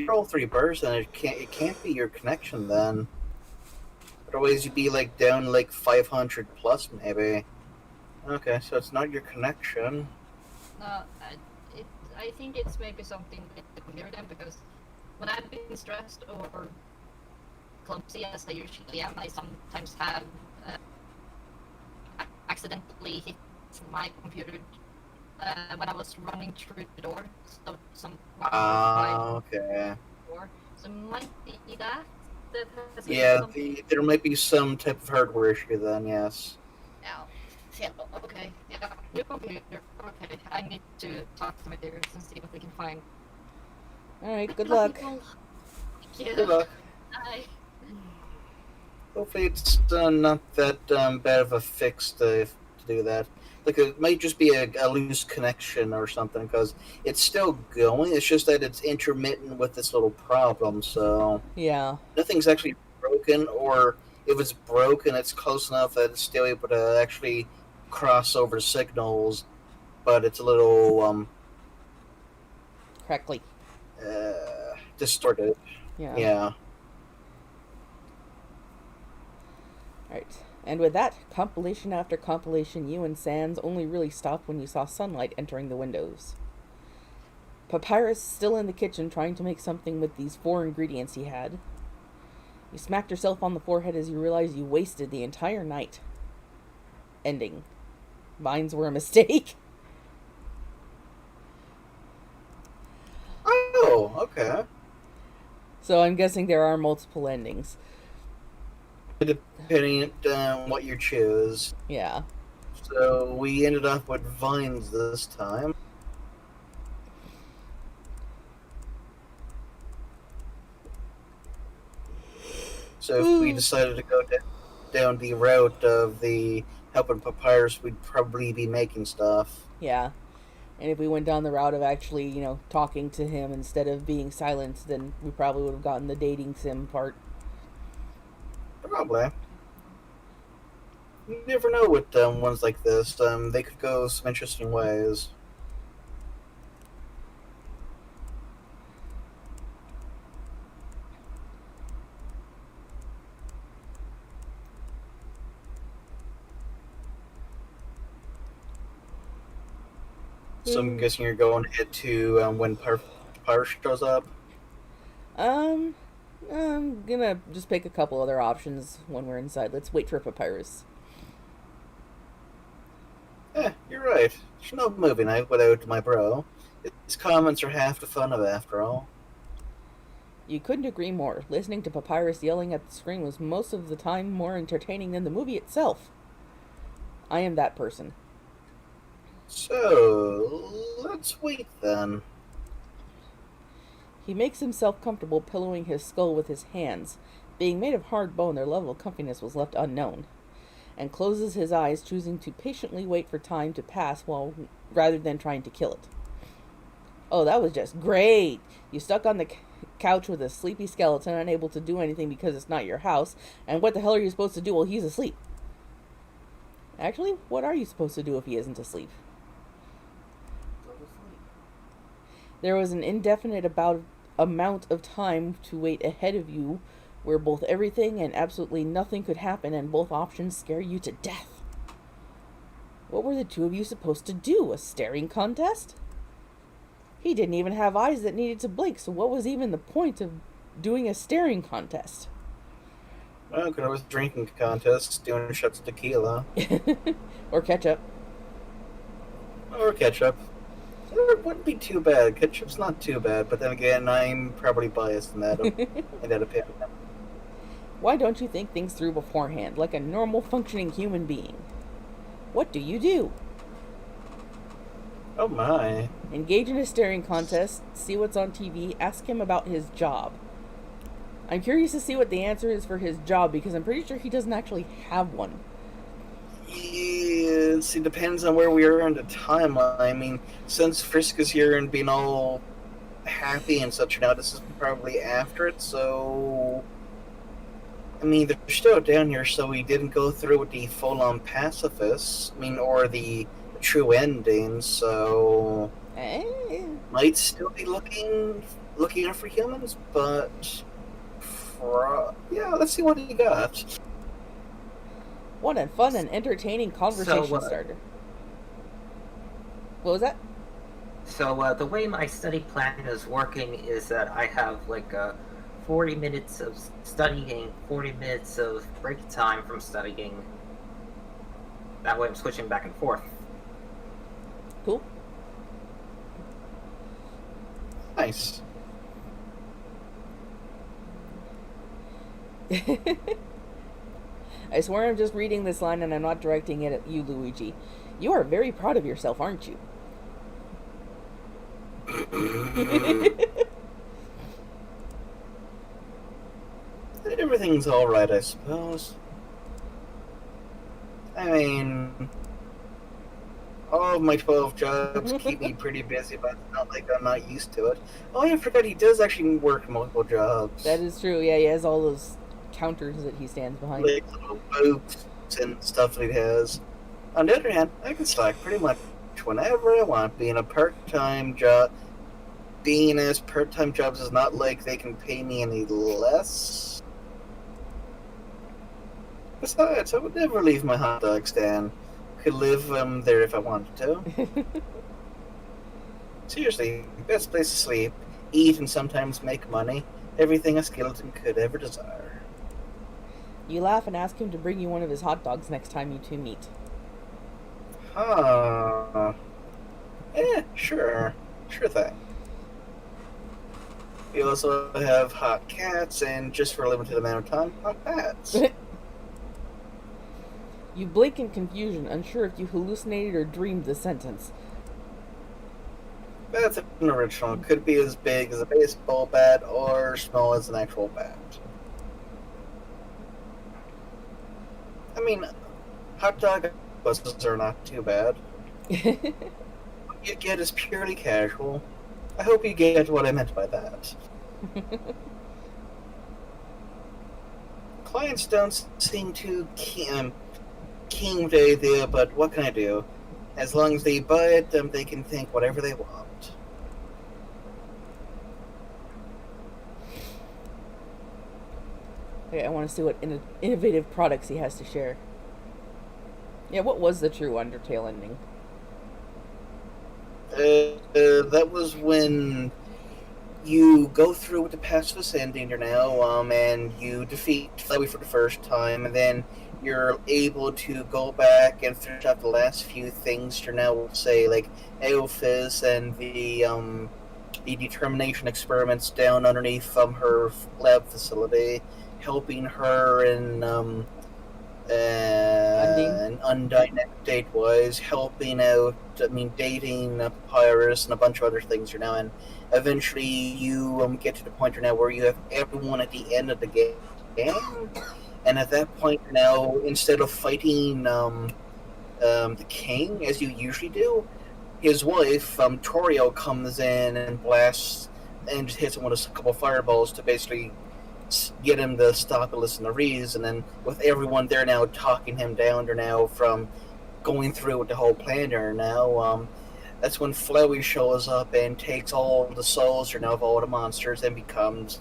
roll 3 bursts, then it can't be your connection then. Otherwise, you'd be like down like 500 plus maybe. Okay, so it's not your connection. No, I think it's maybe something with the computer then, because when I've been stressed or clumsy as I usually am, I sometimes have accidentally hit my computer when I was running through the door. So Okay. door. So it might be that has Yeah, something. there might be some type of hardware issue then, yes. Now, yeah, okay, yeah, new computer. Okay, I need to talk to my parents and see what we can find. Alright, good luck. Thank you. Good luck. Bye. Hopefully it's not that bad of a fix to do that. Like, it might just be a loose connection or something, because it's still going, it's just that it's intermittent with this little problem, so... Yeah. Nothing's actually broken, or if it's broken, it's close enough that it's still able to actually cross over signals, but it's a little, Correctly. distorted. Yeah. Alright. And with that, compilation after compilation, you and Sans only really stopped when you saw sunlight entering the windows. Papyrus still in the kitchen trying to make something with these 4 ingredients he had. You smacked yourself on the forehead as you realized you wasted the entire night. Ending. Mines were a mistake. Oh, okay. So I'm guessing there are multiple endings. Depending on what you choose. Yeah. So we ended up with vines this time. So if we decided to go down the route of the helping Papyrus, we'd probably be making stuff. Yeah. And if we went down the route of actually, talking to him instead of being silent, then we probably would have gotten the dating sim part. Probably. You never know with ones like this. They could go some interesting ways. So I'm guessing you're going to hit to when Papyrus shows up? I'm gonna just pick a couple other options when we're inside. Let's wait for Papyrus. Yeah, you're right. There's no movie night without my bro. His comments are half the fun of it, after all. You couldn't agree more. Listening to Papyrus yelling at the screen was most of the time more entertaining than the movie itself. I am that person. So, let's wait then. He makes himself comfortable pillowing his skull with his hands. Being made of hard bone, their level of comfiness was left unknown. And closes his eyes, choosing to patiently wait for time to pass rather than trying to kill it. Oh, that was just great! You stuck on the couch with a sleepy skeleton, unable to do anything because it's not your house, and what the hell are you supposed to do while he's asleep? Actually, what are you supposed to do if he isn't asleep? There was an indefinite amount of time to wait ahead of you, where both everything and absolutely nothing could happen, and both options scare you to death. What were the two of you supposed to do? A staring contest? He didn't even have eyes that needed to blink, so what was even the point of doing a staring contest? Well, could always drinking contest, doing shots of tequila. Or ketchup. Or ketchup. It wouldn't be too bad. Ketchup's not too bad, but then again, I'm probably biased in that opinion. Why don't you think things through beforehand, like a normal functioning human being? What do you do? Oh my. Engage in a staring contest, see what's on TV, ask him about his job. I'm curious to see what the answer is for his job, because I'm pretty sure he doesn't actually have one. Yes, it depends on where we are in the timeline. I mean, since Frisk is here and being all happy and such now, this is probably after it, so... I mean, they're still down here, so we didn't go through with the full-on pacifists. I mean, or the true ending. So might still be looking out for humans, but yeah, let's see what he got. What a fun and entertaining conversation starter. What was that? So the way my study plan is working is that I have like 40 minutes of studying, 40 minutes of break time from studying. That way I'm switching back and forth. Cool. Nice. I swear I'm just reading this line and I'm not directing it at you, Luigi. You are very proud of yourself, aren't you? Everything's alright, I suppose. I mean, all of my 12 jobs keep me pretty busy, but it's not like I'm not used to it. Oh, I forgot he does actually work multiple jobs. That is true, yeah, he has all those counters that he stands behind. Like little booths and stuff that he has. On the other hand, I can slack pretty much whenever I want. Being as part-time jobs is not like they can pay me any less. Besides, I would never leave my hot dog stand. Could live there if I wanted to. Seriously, best place to sleep, eat, and sometimes make money. Everything a skeleton could ever desire. You laugh and ask him to bring you one of his hot dogs next time you two meet. Huh. Sure. Sure thing. We also have hot cats, and just for a limited amount of time, hot bats. You blink in confusion, unsure if you hallucinated or dreamed the sentence. That's an original. It could be as big as a baseball bat or small as an actual bat. I mean, hot dog buses are not too bad. What you get is purely casual. I hope you get what I meant by that. Clients don't seem too keen with the idea, but what can I do? As long as they buy it, they can think whatever they want. Okay, I want to see what innovative products he has to share. Yeah, what was the true Undertale ending? That was when you go through with the pacifist ending now, and you defeat Flowey for the first time, and then you're able to go back and finish out the last few things. You're now, say, like Eophys and the determination experiments down underneath her lab facility, helping her in Undyne date was helping out. I mean, dating Papyrus and a bunch of other things. You're now in. Eventually, you get to the point now where you have everyone at the end of the game, and at that point now, instead of fighting the king as you usually do, his wife Torio comes in and blasts and just hits him with a couple fireballs to basically get him to stop and listen to Reese, and then with everyone there now talking him down there now from going through with the whole plan there now, that's when Flowey shows up and takes all the souls now of all the monsters and becomes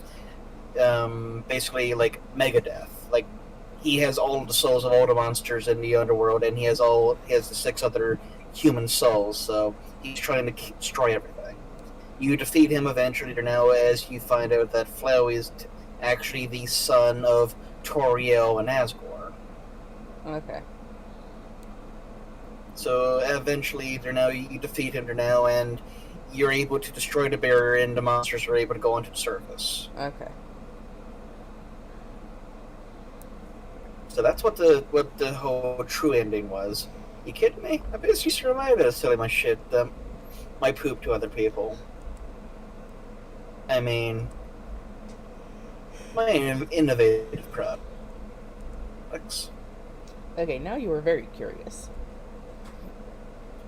basically like Megadeth. Like, he has all the souls of all the monsters in the underworld, and he has the 6 other human souls, so he's trying to destroy everything. You defeat him eventually now as you find out that Flowey is actually the son of Toriel and Asgore. Okay. So eventually, you defeat him now, and you're able to destroy the barrier, and the monsters are able to go onto the surface. Okay. So that's what the whole true ending was. You kidding me? I basically survived selling my shit, my poop to other people. I mean, my innovative products. Okay, now you are very curious.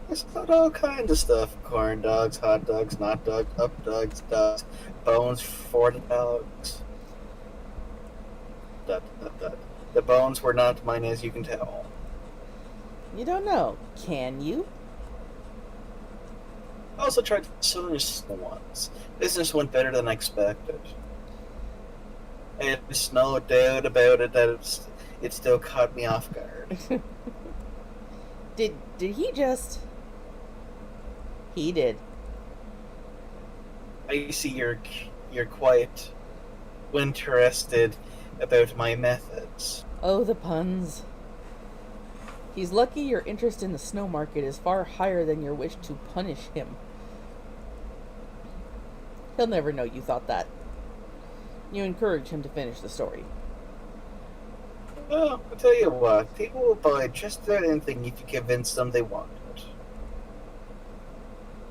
It's about all kinds of stuff. Corn dogs, hot dogs, not dogs, up dogs, bones for the dogs. Dot, dot, dot. The bones were not mine, as you can tell. You don't know, can you? I also tried selling snow once. Business went better than I expected. I had no doubt about it that it still caught me off guard. Did he just... He did. I see you're quite interested about my methods. Oh, the puns. He's lucky your interest in the snow market is far higher than your wish to punish him. He'll never know you thought that. You encourage him to finish the story. Well, I'll tell you what, people will buy just about anything if you convince them they want it.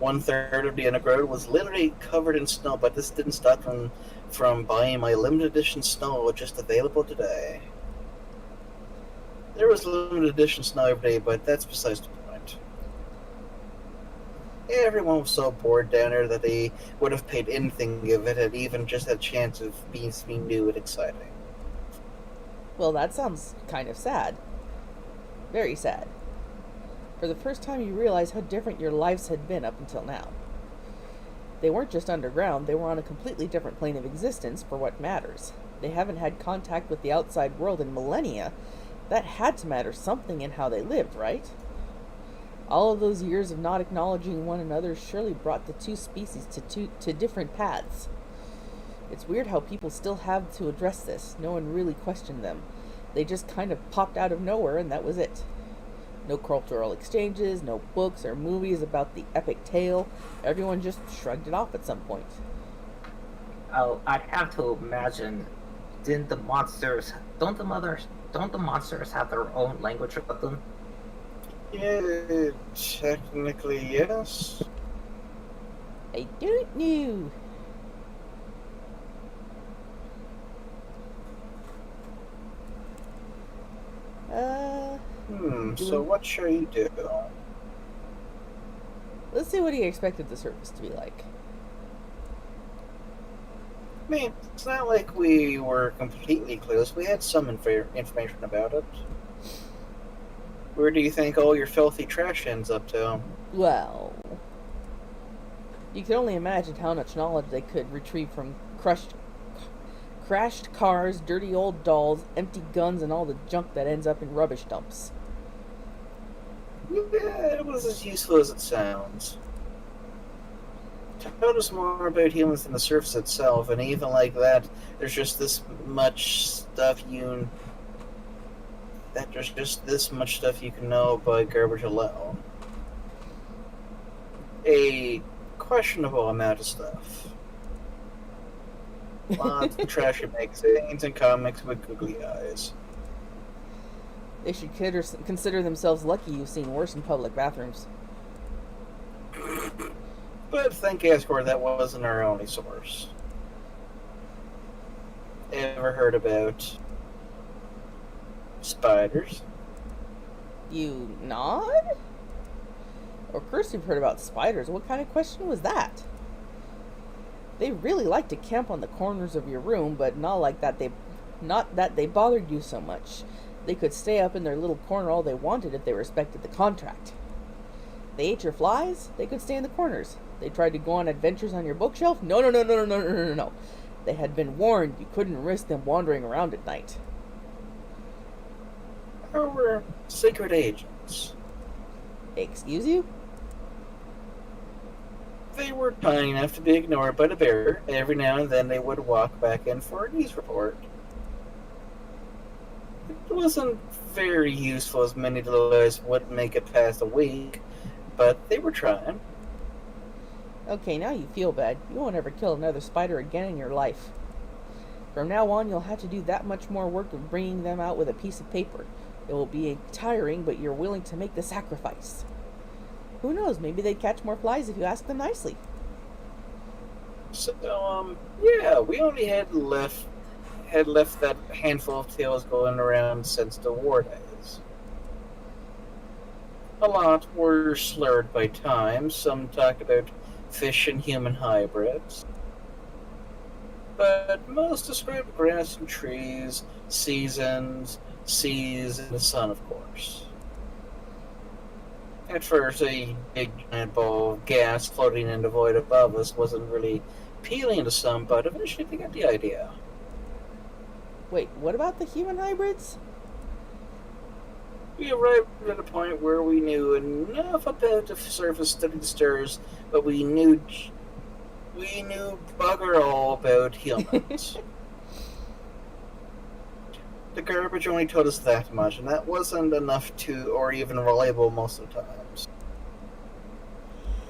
1/3 of the underground was literally covered in snow, but this didn't stop them from buying my limited edition snow just available today. There was limited edition snow every day, but that's besides the point. Everyone was so bored down there that they would have paid anything if it had even just had a chance of being new and exciting. Well, that sounds kind of sad. Very sad. For the first time you realize how different your lives had been up until now. They weren't just underground, they were on a completely different plane of existence for what matters. They haven't had contact with the outside world in millennia. That had to matter something in how they lived, right? All of those years of not acknowledging one another surely brought the two species to different paths. It's weird how people still have to address this. No one really questioned them. They just kind of popped out of nowhere and that was it. No cultural exchanges, no books or movies about the epic tale. Everyone just shrugged it off at some point. Oh, I'd have to imagine, don't the monsters have their own language about them? Yeah, technically yes. I don't know. So what shall you do? Let's see what he expected the service to be like. I mean, it's not like we were completely clueless. We had some information about it. Where do you think all your filthy trash ends up to? Well, you can only imagine how much knowledge they could retrieve from crashed cars, dirty old dolls, empty guns, and all the junk that ends up in rubbish dumps. Yeah, it was as useful as it sounds. Tell us more about humans than the surface itself, and even like that, there's just this much stuff you can know by garbage alone. A questionable amount of stuff. Lots of trashy magazines and comics with googly eyes. They should consider themselves lucky you've seen worse in public bathrooms. But thank Asgore, that wasn't our only source. Ever heard about spiders? You nod? Of course you've heard about spiders. What kind of question was that? They really like to camp on the corners of your room, but not that they bothered you so much. They could stay up in their little corner all they wanted if they respected the contract. They ate your flies? They could stay in the corners. They tried to go on adventures on your bookshelf? No. They had been warned you couldn't risk them wandering around at night. Our secret agents. Excuse you? They were tiny enough to be ignored by the bearer. Every now and then they would walk back in for a news report. It wasn't very useful, as many delays wouldn't make it past a week, but they were trying. Okay, now you feel bad. You won't ever kill another spider again in your life. From now on, you'll have to do that much more work of bringing them out with a piece of paper. It will be tiring, but you're willing to make the sacrifice. Who knows, maybe they'd catch more flies if you ask them nicely. So, yeah, we only had left that handful of tales going around since the war days. A lot were slurred by time. Some talked about fish and human hybrids. but most describe grass and trees, seasons, seas, and the sun, of course. At first, a big giant ball of gas floating in the void above us wasn't really appealing to some, but eventually they got the idea. Wait, what about the human hybrids? We arrived at a point where we knew enough about the surface to study the stars, but we knew bugger all about humans. The garbage only told us that much, and that wasn't enough to, or even reliable most of the times.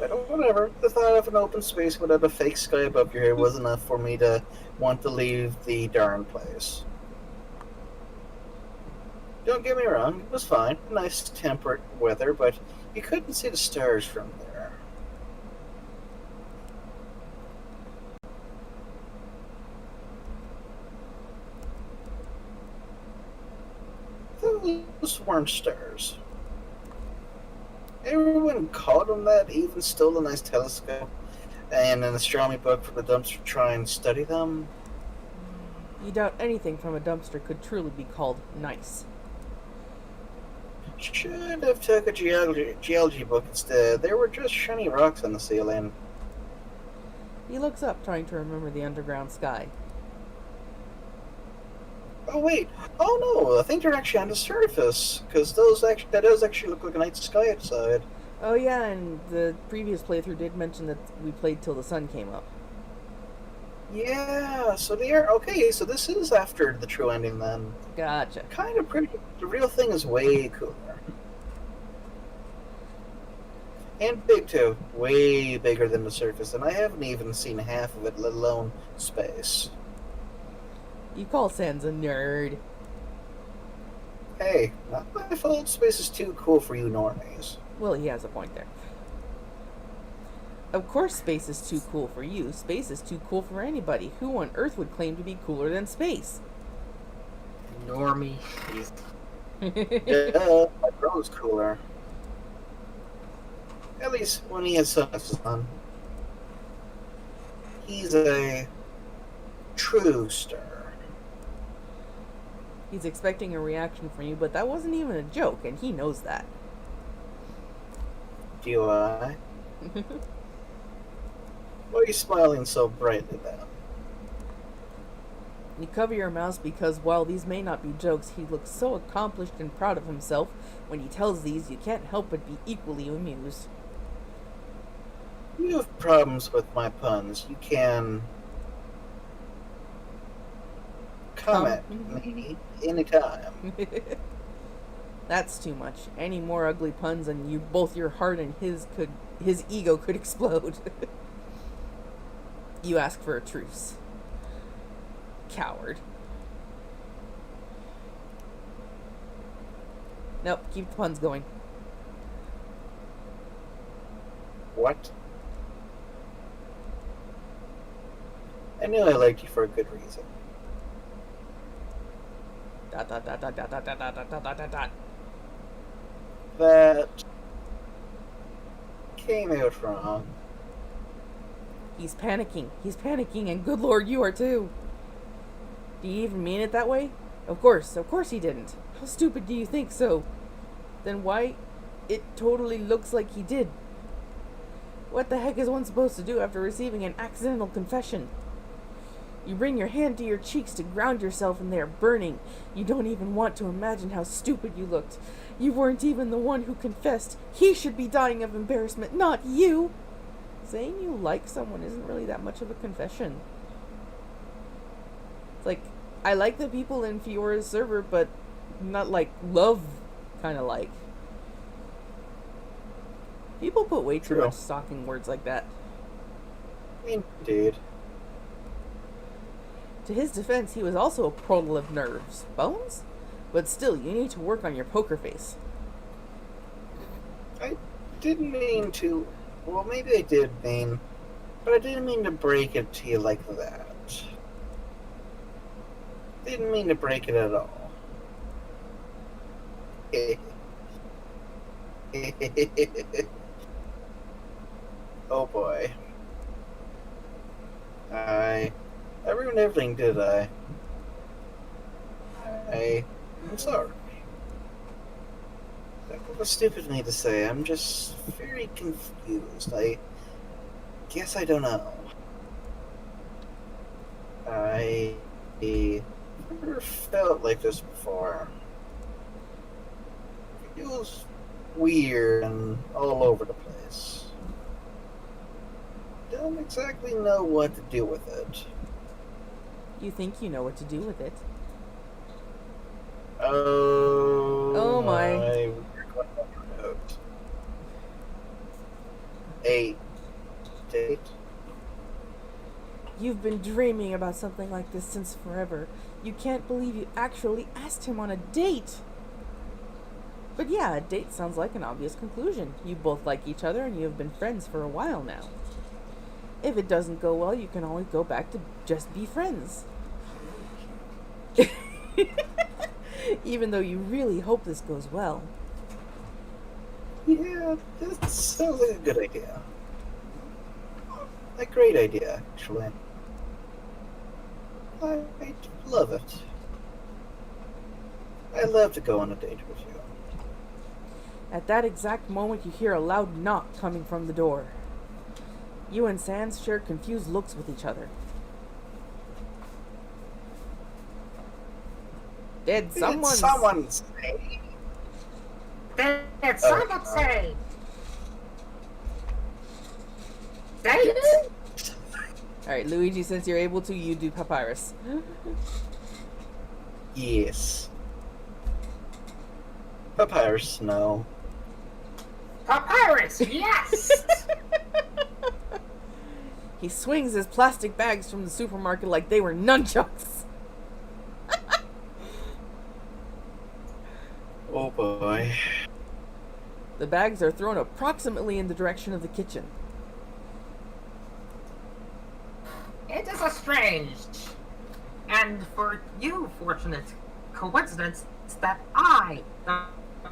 But whatever, the thought of an open space without a fake sky above your head was enough for me to want to leave the darn place. Don't get me wrong, it was fine. Nice temperate weather, but you couldn't see the stars from there. Those weren't stars. Everyone called them that, even stole a nice telescope and an astronomy book from the dumpster to try and study them. You doubt anything from a dumpster could truly be called nice. Should have took a geology book instead. There were just shiny rocks on the ceiling. He looks up, trying to remember the underground sky. Oh wait! Oh no! I think they're actually on the surface, because that does actually look like a night sky outside. Oh yeah, and the previous playthrough did mention that we played till the sun came up. Yeah, so they are okay. So this is after the true ending, then. Gotcha. Kind of pretty. The real thing is way cooler. And big too. Way bigger than the surface, and I haven't even seen half of it, let alone space. You call Sans a nerd. Hey, not my fault. Space is too cool for you normies. Well, he has a point there. Of course space is too cool for you. Space is too cool for anybody. Who on Earth would claim to be cooler than space? Normie. Yeah, my bro's cooler. At least when he has sun. He's a true star. He's expecting a reaction from you, but that wasn't even a joke, and he knows that. Do I? Why are you smiling so brightly then? You cover your mouth because while these may not be jokes, he looks so accomplished and proud of himself. When he tells these, you can't help but be equally amused. You have problems with my puns. You can come at me anytime. That's too much. Any more ugly puns and you both your heart and his ego could explode. You ask for a truce. Coward. Nope, keep the puns going. What? I knew I liked you for a good reason. Dot dot dot dot dot dot dot dot dot dot dot dot. That came out wrong. He's panicking. He's panicking, and good lord, you are too. Do you even mean it that way? Of course he didn't. How stupid do you think so? Then why it totally looks like he did. What the heck is one supposed to do after receiving an accidental confession? You bring your hand to your cheeks to ground yourself and they are burning. You don't even want to imagine how stupid you looked. You weren't even the one who confessed. He should be dying of embarrassment, not you. Saying you like someone isn't really that much of a confession. It's like, I like the people in Fiora's server, but not like love kind of like. People put way too much stock in words like that. Indeed. To his defense, he was also a portal of nerves. Bones? But still, you need to work on your poker face. I didn't mean to. Well, maybe I did mean. But I didn't mean to break it to you like that. Didn't mean to break it at all. Oh boy. I I ruined everything, did I? I'm sorry. That was stupid of me to say. I'm just very confused. I guess I don't know. I never felt like this before. It feels weird and all over the place. Don't exactly know what to do with it. You think you know what to do with it. Oh my. We're going out. A date? You've been dreaming about something like this since forever. You can't believe you actually asked him on a date. But yeah, a date sounds like an obvious conclusion. You both like each other and you have been friends for a while now. If it doesn't go well, you can always go back to just be friends. Even though you really hope this goes well. Yeah, this sounds like a good idea. A great idea, actually. I love it. I love to go on a date with you. At that exact moment, you hear a loud knock coming from the door. You and Sans share confused looks with each other. Did someone say? Did someone say? Date? Alright, Luigi, since you're able to, you do Papyrus. Yes. Papyrus, no. Papyrus, yes! He swings his plastic bags from the supermarket like they were nunchucks. Oh boy. The bags are thrown approximately in the direction of the kitchen. It is a strange and for you fortunate coincidence that I, the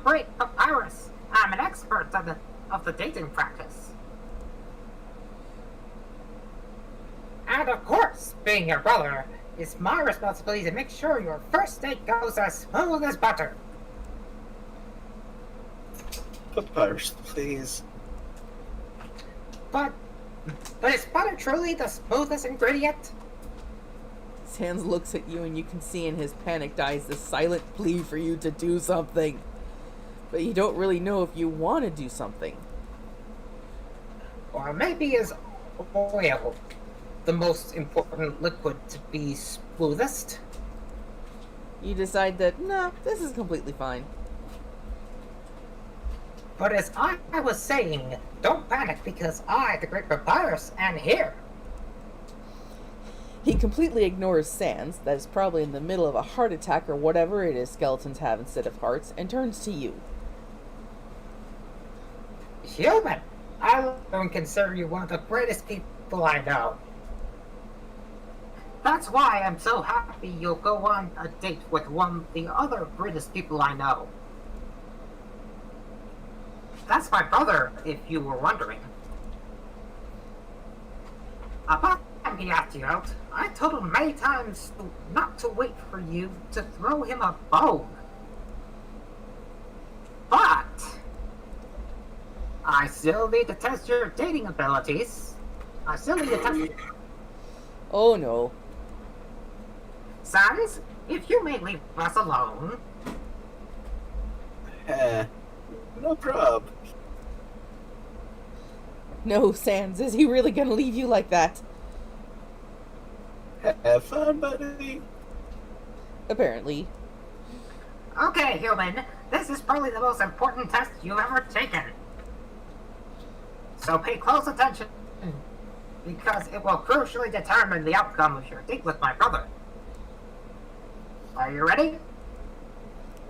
great Papyrus, am an expert of the dating practice. And of course, being your brother, it's my responsibility to make sure your first date goes as smooth as butter. Papyrus, please. But is butter truly the smoothest ingredient? Sans looks at you and you can see in his panicked eyes the silent plea for you to do something. But you don't really know if you want to do something. Or maybe is oil the most important liquid to be smoothest? You decide that, nah, this is completely fine. But as I was saying, don't panic because I, the Great Papyrus, am here. He completely ignores Sans, that is probably in the middle of a heart attack or whatever it is skeletons have instead of hearts, and turns to you. Human, I don't consider you one of the greatest people I know. That's why I'm so happy you'll go on a date with one of the other greatest people I know. That's my brother, if you were wondering. About me after you out, I told him many times not to wait for you to throw him a bone. But I still need to test your dating abilities. I still need to test. Oh no. Sans, if you may leave us alone. No prob. No, Sans, is he really gonna leave you like that? Have fun, buddy. Apparently. Okay, human, this is probably the most important test you've ever taken. So pay close attention, because it will crucially determine the outcome of your date with my brother. Are you ready?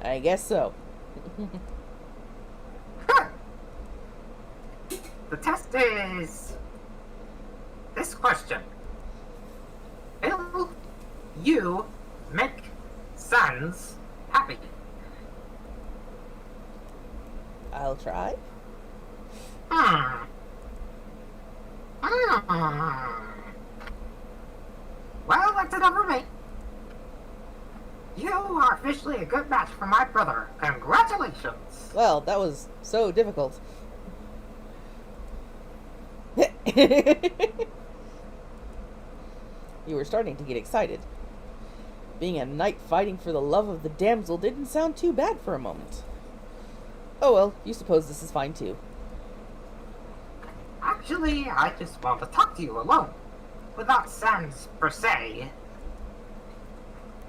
I guess so. The test is this question. Will you make Sans happy? I'll try. Well, That's it over me. You are officially a good match for my brother. Congratulations. Well, that was so difficult. You were starting to get excited. Being a knight fighting for the love of the damsel didn't sound too bad for a moment. Oh well, you suppose this is fine too. Actually, I just want to talk to you alone. Without Sans, per se.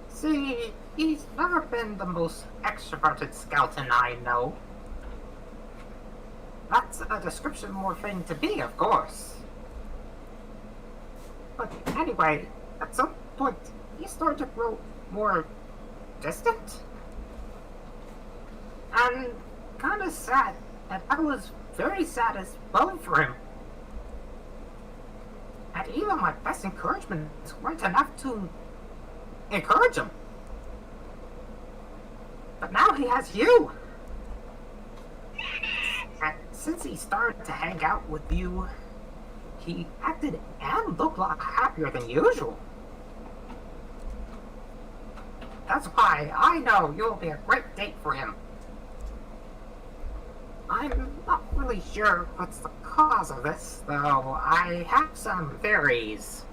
See, he's never been the most extroverted skeleton I know. That's a description more fitting to be, of course. But anyway, at some point, he started to grow more distant. And kinda sad, and I was very sad as well for him. And even my best encouragements weren't enough to encourage him. But now he has you! And since he started to hang out with you, he acted and looked a lot happier than usual. That's why I know you'll be a great date for him. I'm not really sure what's the cause of this, though I have some theories.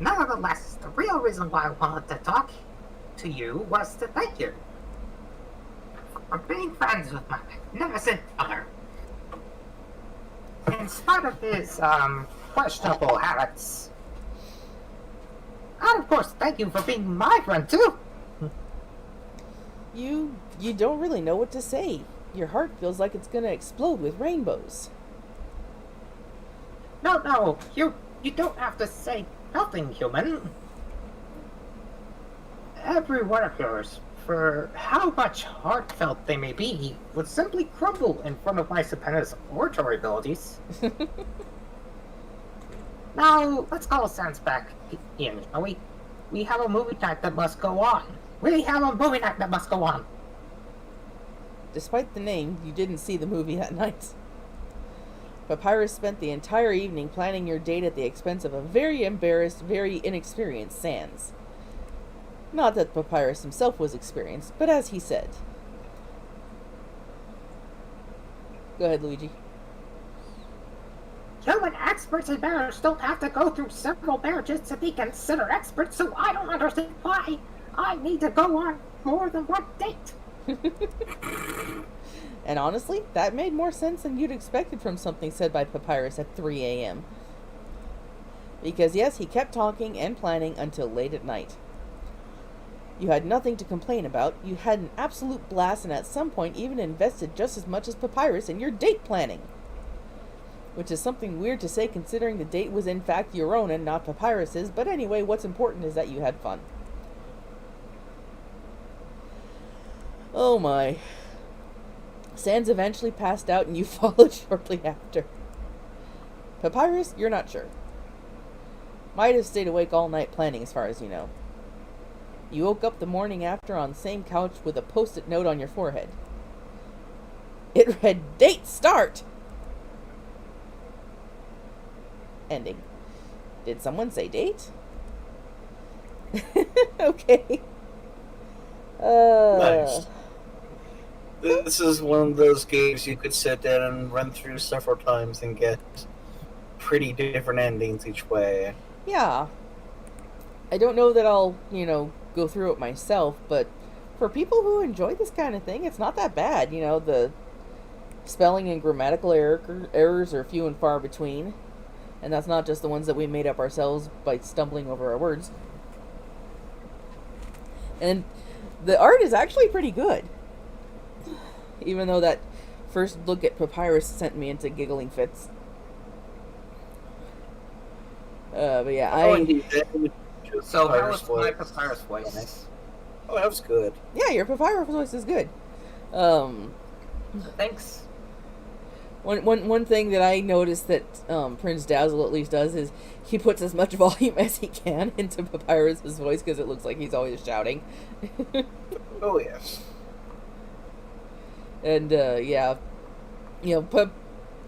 Nevertheless, the real reason why I wanted to talk to you was to thank you for being friends with my magnificent brother. In spite of his, questionable habits. And of course, thank you for being my friend, too! You don't really know what to say. Your heart feels like it's gonna explode with rainbows. No, you don't have to say nothing, human. Every one of yours, for how much heartfelt they may be, would simply crumble in front of my stupendous oratory abilities. Now, let's call Sans back in, shall we? We have a movie night that must go on. We have a movie night that must go on. Despite the name, you didn't see the movie that night. Papyrus spent the entire evening planning your date at the expense of a very embarrassed, very inexperienced Sans. Not that Papyrus himself was experienced, but as he said. Go ahead, Luigi. Human experts in marriage don't have to go through several marriages to be considered experts, so I don't understand why I need to go on more than one date. And honestly, that made more sense than you'd expected from something said by Papyrus at 3 a.m. Because yes, he kept talking and planning until late at night. You had nothing to complain about, you had an absolute blast, and at some point even invested just as much as Papyrus in your date planning. Which is something weird to say considering the date was in fact your own and not Papyrus's, but anyway, what's important is that you had fun. Oh my. Sans eventually passed out and you followed shortly after. Papyrus, you're not sure. Might have stayed awake all night planning as far as you know. You woke up the morning after on the same couch with a post-it note on your forehead. It read, "Date start!" Ending. Did someone say date? Okay. Nice. This is one of those games you could sit down and run through several times and get pretty different endings each way. Yeah. I don't know that I'll, go through it myself, but for people who enjoy this kind of thing, it's not that bad. The spelling and grammatical errors are few and far between. And that's not just the ones that we made up ourselves by stumbling over our words. And the art is actually pretty good. Even though that first look at Papyrus sent me into giggling fits. But yeah, So how was my Papyrus voice? Oh, that was good. Yeah, your Papyrus voice is good. Thanks. One thing that I noticed that Prince Dazzle at least does is he puts as much volume as he can into Papyrus's voice because it looks like he's always shouting. Oh, yes. And,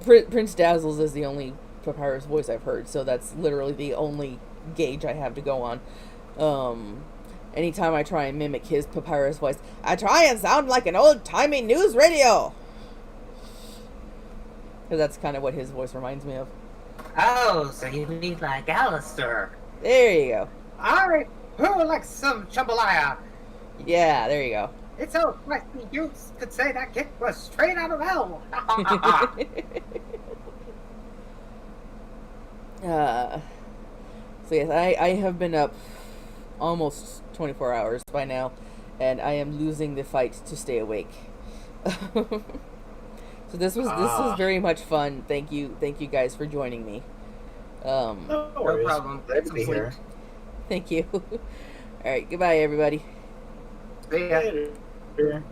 Prince Dazzle's is the only Papyrus voice I've heard, so that's literally the only gauge I have to go on. Anytime I try and mimic his Papyrus voice, I try and sound like an old-timey news radio. Because that's kind of what his voice reminds me of. Oh, so you need like Alistair. There you go. Alright, who likes some jambalaya? Yeah, there you go. It's so spicy you could say that kick was straight out of hell. So yes, I have been up almost 24 hours by now, and I am losing the fight to stay awake. So this was very much fun. Thank you guys for joining me. No problem. Glad to be here. Thank you. All right, goodbye everybody. See ya. Later.